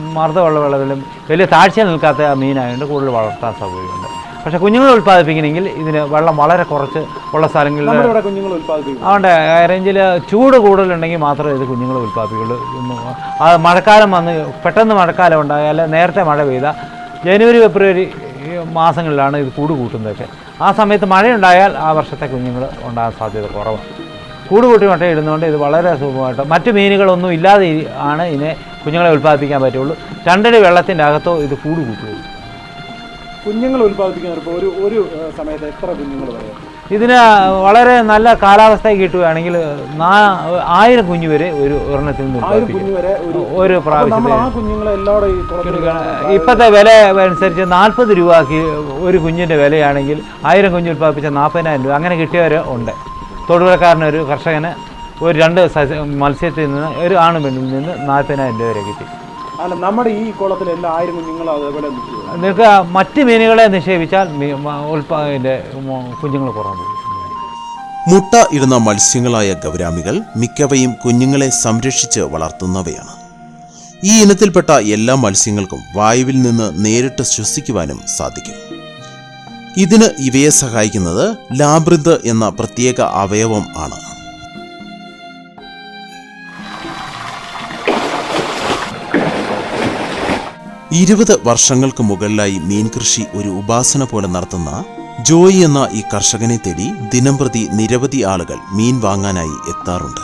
വെള്ളത്തിലും വലിയ താഴ്ച നിൽക്കാത്ത മീനായതുകൊണ്ട് കൂടുതൽ വളർത്താൻ സൗകര്യമുണ്ട്. പക്ഷേ കുഞ്ഞുങ്ങൾ ഉൽപ്പാദിപ്പിക്കണമെങ്കിൽ ഇതിന് വെള്ളം വളരെ കുറച്ച് ഉള്ള സ്ഥലങ്ങളിൽ അതുകൊണ്ട് ഹൈ റേഞ്ചിൽ ചൂട് കൂടുതലുണ്ടെങ്കിൽ മാത്രമേ ഇത് കുഞ്ഞുങ്ങൾ ഉൽപ്പാദിപ്പിക്കുള്ളൂ. അത് മഴക്കാലം വന്ന് പെട്ടെന്ന് മഴക്കാലം ഉണ്ടായാൽ നേരത്തെ മഴ പെയ്താൽ ജനുവരി ഫെബ്രുവരി മാസങ്ങളിലാണ് ഇത് കൂട് കൂട്ടുന്നതൊക്കെ. ആ സമയത്ത് മഴയുണ്ടായാൽ ആ വർഷത്തെ കുഞ്ഞുങ്ങൾ ഉണ്ടാകാൻ സാധ്യത കുറവാണ്. കൂട് കൂട്ടി മുട്ടയിടുന്നതുകൊണ്ട് ഇത് വളരെ സുഖമായിട്ട് മറ്റു മീനുകളൊന്നും ഇല്ലാതെ ആണ് ഇതിനെ കുഞ്ഞുങ്ങളെ ഉൽപ്പാദിപ്പിക്കാൻ പറ്റുള്ളൂ. 2 അടി വെള്ളത്തിൻ്റെ അകത്തോ ഇത് കൂട് കൂട്ടുകയുള്ളൂ. കുഞ്ഞുങ്ങൾ ഉൽപ്പാദിപ്പിക്കാൻ ഒരു സമയത്ത് എത്ര കുഞ്ഞുങ്ങൾ വരെ? ഇതിന് വളരെ നല്ല കാലാവസ്ഥ കിട്ടുകയാണെങ്കിൽ 1000 കുഞ്ഞു വരെ ഒരു ഒരെണ്ണത്തിൽ നിന്ന് ഒരു പ്രാവശ്യം. ഇപ്പോഴത്തെ വില അനുസരിച്ച് 40 രൂപയ്ക്ക് ഒരു കുഞ്ഞിൻ്റെ വിലയാണെങ്കിൽ 1000 കുഞ്ഞ് ഉൽപ്പാദിപ്പിച്ച 40,000 രൂപ അങ്ങനെ കിട്ടിയവർ ഉണ്ട്. തൊടുപുഴക്കാരന് ഒരു കർഷകന് ഒരു 2 മത്സ്യത്തിൽ നിന്ന് ഒരു ആണും പെണ്ണിൽ നിന്ന് 40,000 രൂപ വരെ കിട്ടി. അല്ല, നമ്മുടെ ഈ കുളത്തിൽ എല്ലാ 1000 കുഞ്ഞുങ്ങളും അതേപോലെ നിങ്ങൾക്ക് മറ്റ് മീനുകളെ നിക്ഷേപിച്ചാൽ കുഞ്ഞുങ്ങൾ കുറഞ്ഞു. മുട്ട ഇടുന്ന മത്സ്യങ്ങളായ ഗൗരാമികൾ മിക്കവയും കുഞ്ഞുങ്ങളെ സംരക്ഷിച്ച് വളർത്തുന്നവയാണ്. ഈ ഇനത്തിൽപ്പെട്ട എല്ലാ മത്സ്യങ്ങൾക്കും വായുവിൽ നിന്ന് നേരിട്ട് ശ്വസിക്കുവാനും സാധിക്കും. ഇതിന് ഇവയെ സഹായിക്കുന്നത് ലാബ്രിന്ത് എന്ന പ്രത്യേക അവയവം ആണ്. ഇരുപത് വർഷങ്ങൾക്ക് മുകളിലായി മീൻ കൃഷി ഒരു ഉപാസന പോലെ നടത്തുന്ന ജോയി എന്ന ഈ കർഷകനെ തേടി ദിനംപ്രതി നിരവധി ആളുകൾ മീൻ വാങ്ങാനായി എത്താറുണ്ട്.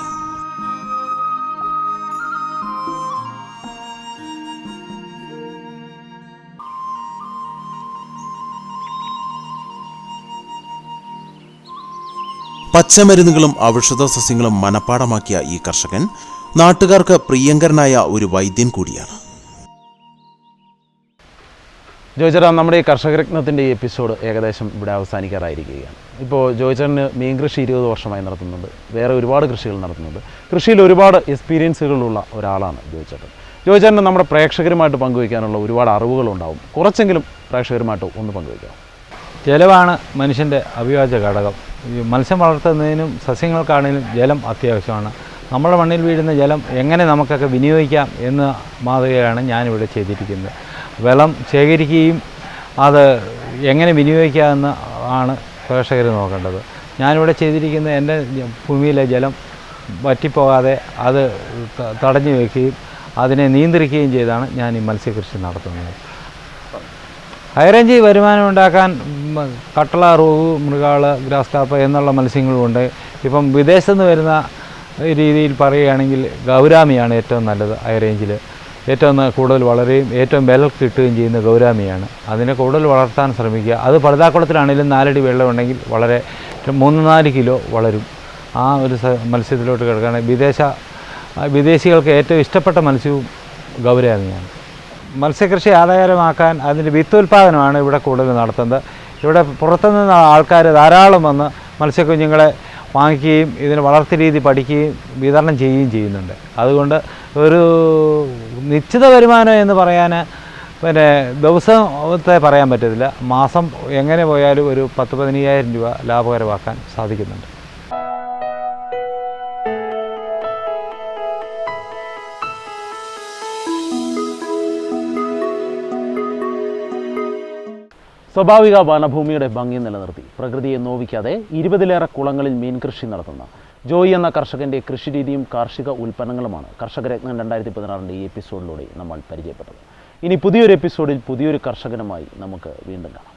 പച്ചമരുന്നുകളും ഔഷധ സസ്യങ്ങളും മനപ്പാടമാക്കിയ ഈ കർഷകൻ നാട്ടുകാർക്ക് പ്രിയങ്കരനായ ഒരു വൈദ്യൻ കൂടിയാണ്. ജോയിച്ചേട്ടാ, നമ്മുടെ ഈ കർഷകരത്നത്തിൻ്റെ ഈ എപ്പിസോഡ് ഏകദേശം ഇവിടെ അവസാനിക്കാറായിരിക്കുകയാണ്. ഇപ്പോൾ ജോയിച്ചേട്ടന് മീൻ കൃഷി 20 വർഷമായി നടത്തുന്നുണ്ട്, വേറെ ഒരുപാട് കൃഷികൾ നടത്തുന്നുണ്ട്. കൃഷിയിൽ ഒരുപാട് എക്സ്പീരിയൻസുകളുള്ള ഒരാളാണ് ജോയിച്ചേട്ടൻ. ജോയിച്ചേട്ടന് നമ്മുടെ പ്രേക്ഷകരുമായിട്ട് പങ്കുവയ്ക്കാനുള്ള ഒരുപാട് അറിവുകളുണ്ടാവും. കുറച്ചെങ്കിലും പ്രേക്ഷകരുമായിട്ട് ഒന്ന് പങ്കുവയ്ക്കാം. ജലമാണ് മനുഷ്യൻ്റെ അവിഭാജ്യ ഘടകം. ഈ മത്സ്യം വളർത്തുന്നതിനും സസ്യങ്ങൾക്കാണെങ്കിലും ജലം അത്യാവശ്യമാണ്. നമ്മുടെ മണ്ണിൽ വീഴുന്ന ജലം എങ്ങനെ നമുക്കൊക്കെ വിനിയോഗിക്കാം എന്ന മാതൃകയാണ് ഞാനിവിടെ ചെയ്തിരിക്കുന്നത്. വെള്ളം ശേഖരിക്കുകയും അത് എങ്ങനെ വിനിയോഗിക്കാമെന്ന് ആണ് പ്രേക്ഷകർ നോക്കേണ്ടത്. ഞാനിവിടെ ചെയ്തിരിക്കുന്ന എൻ്റെ ഭൂമിയിലെ ജലം വറ്റിപ്പോകാതെ അത് തടഞ്ഞു വയ്ക്കുകയും അതിനെ നിയന്ത്രിക്കുകയും ചെയ്താണ് ഞാൻ ഈ മത്സ്യകൃഷി നടത്തുന്നത്. ഹൈറേഞ്ച് വരുമാനം ഉണ്ടാക്കാൻ കട്ടള, റോഹു, മൃഗാള്, ഗ്രാസ് കാർപ്പ് എന്നുള്ള മത്സ്യങ്ങളുമുണ്ട്. ഇപ്പം വിദേശത്തു നിന്ന് വരുന്ന രീതിയിൽ പറയുകയാണെങ്കിൽ ഗൗരാമിയാണ് ഏറ്റവും നല്ലത്. ഹൈറേഞ്ചിൽ ഏറ്റവും കൂടുതൽ വളരുകയും ഏറ്റവും വില കിട്ടുകയും ചെയ്യുന്ന ഗൗരാമിയാണ്. അതിനെ കൂടുതൽ വളർത്താൻ ശ്രമിക്കുക. അത് പടുതാക്കുളത്തിലാണെങ്കിലും 4 അടി വെള്ളമുണ്ടെങ്കിൽ വളരെ 3-4 കിലോ വളരും. ആ ഒരു മത്സ്യത്തിലോട്ട് കിടക്കുകയാണെങ്കിൽ വിദേശികൾക്ക് ഏറ്റവും ഇഷ്ടപ്പെട്ട മത്സ്യവും ഗൗരാമിയാണ്. മത്സ്യകൃഷി ആദായകരമാക്കാൻ അതിൻ്റെ വിത്തുൽപാദനമാണ് ഇവിടെ കൂടുതൽ നടത്തുന്നത്. ഇവിടെ പുറത്തുനിന്ന് ആൾക്കാർ ധാരാളം വന്ന് മത്സ്യക്കുഞ്ഞുങ്ങളെ വാങ്ങിക്കുകയും ഇതിന് വളർത്തി രീതി പഠിക്കുകയും വിതരണം ചെയ്യുകയും ചെയ്യുന്നുണ്ട്. അതുകൊണ്ട് ഒരു നിശ്ചിത വരുമാനം എന്ന് പറയാൻ ദിവസത്തെ പറയാൻ പറ്റത്തില്ല. മാസം എങ്ങനെ പോയാലും ഒരു 10-15,000 രൂപ ലാഭകരമാക്കാൻ സാധിക്കുന്നുണ്ട്. സ്വാഭാവിക വനഭൂമിയുടെ ഭംഗി നിലനിർത്തി പ്രകൃതിയെ നോവിക്കാതെ 20-ലേറെ കുളങ്ങളിൽ മീൻ കൃഷി നടത്തുന്ന ജോയി എന്ന കർഷകൻ്റെ കൃഷിരീതിയും കാർഷിക ഉൽപ്പന്നങ്ങളുമാണ് കർഷകരത്നം 2016 ഈ എപ്പിസോഡിലൂടെ നമ്മൾ പരിചയപ്പെട്ടത്. ഇനി പുതിയൊരു എപ്പിസോഡിൽ പുതിയൊരു കർഷകനുമായി നമുക്ക് വീണ്ടും കാണാം.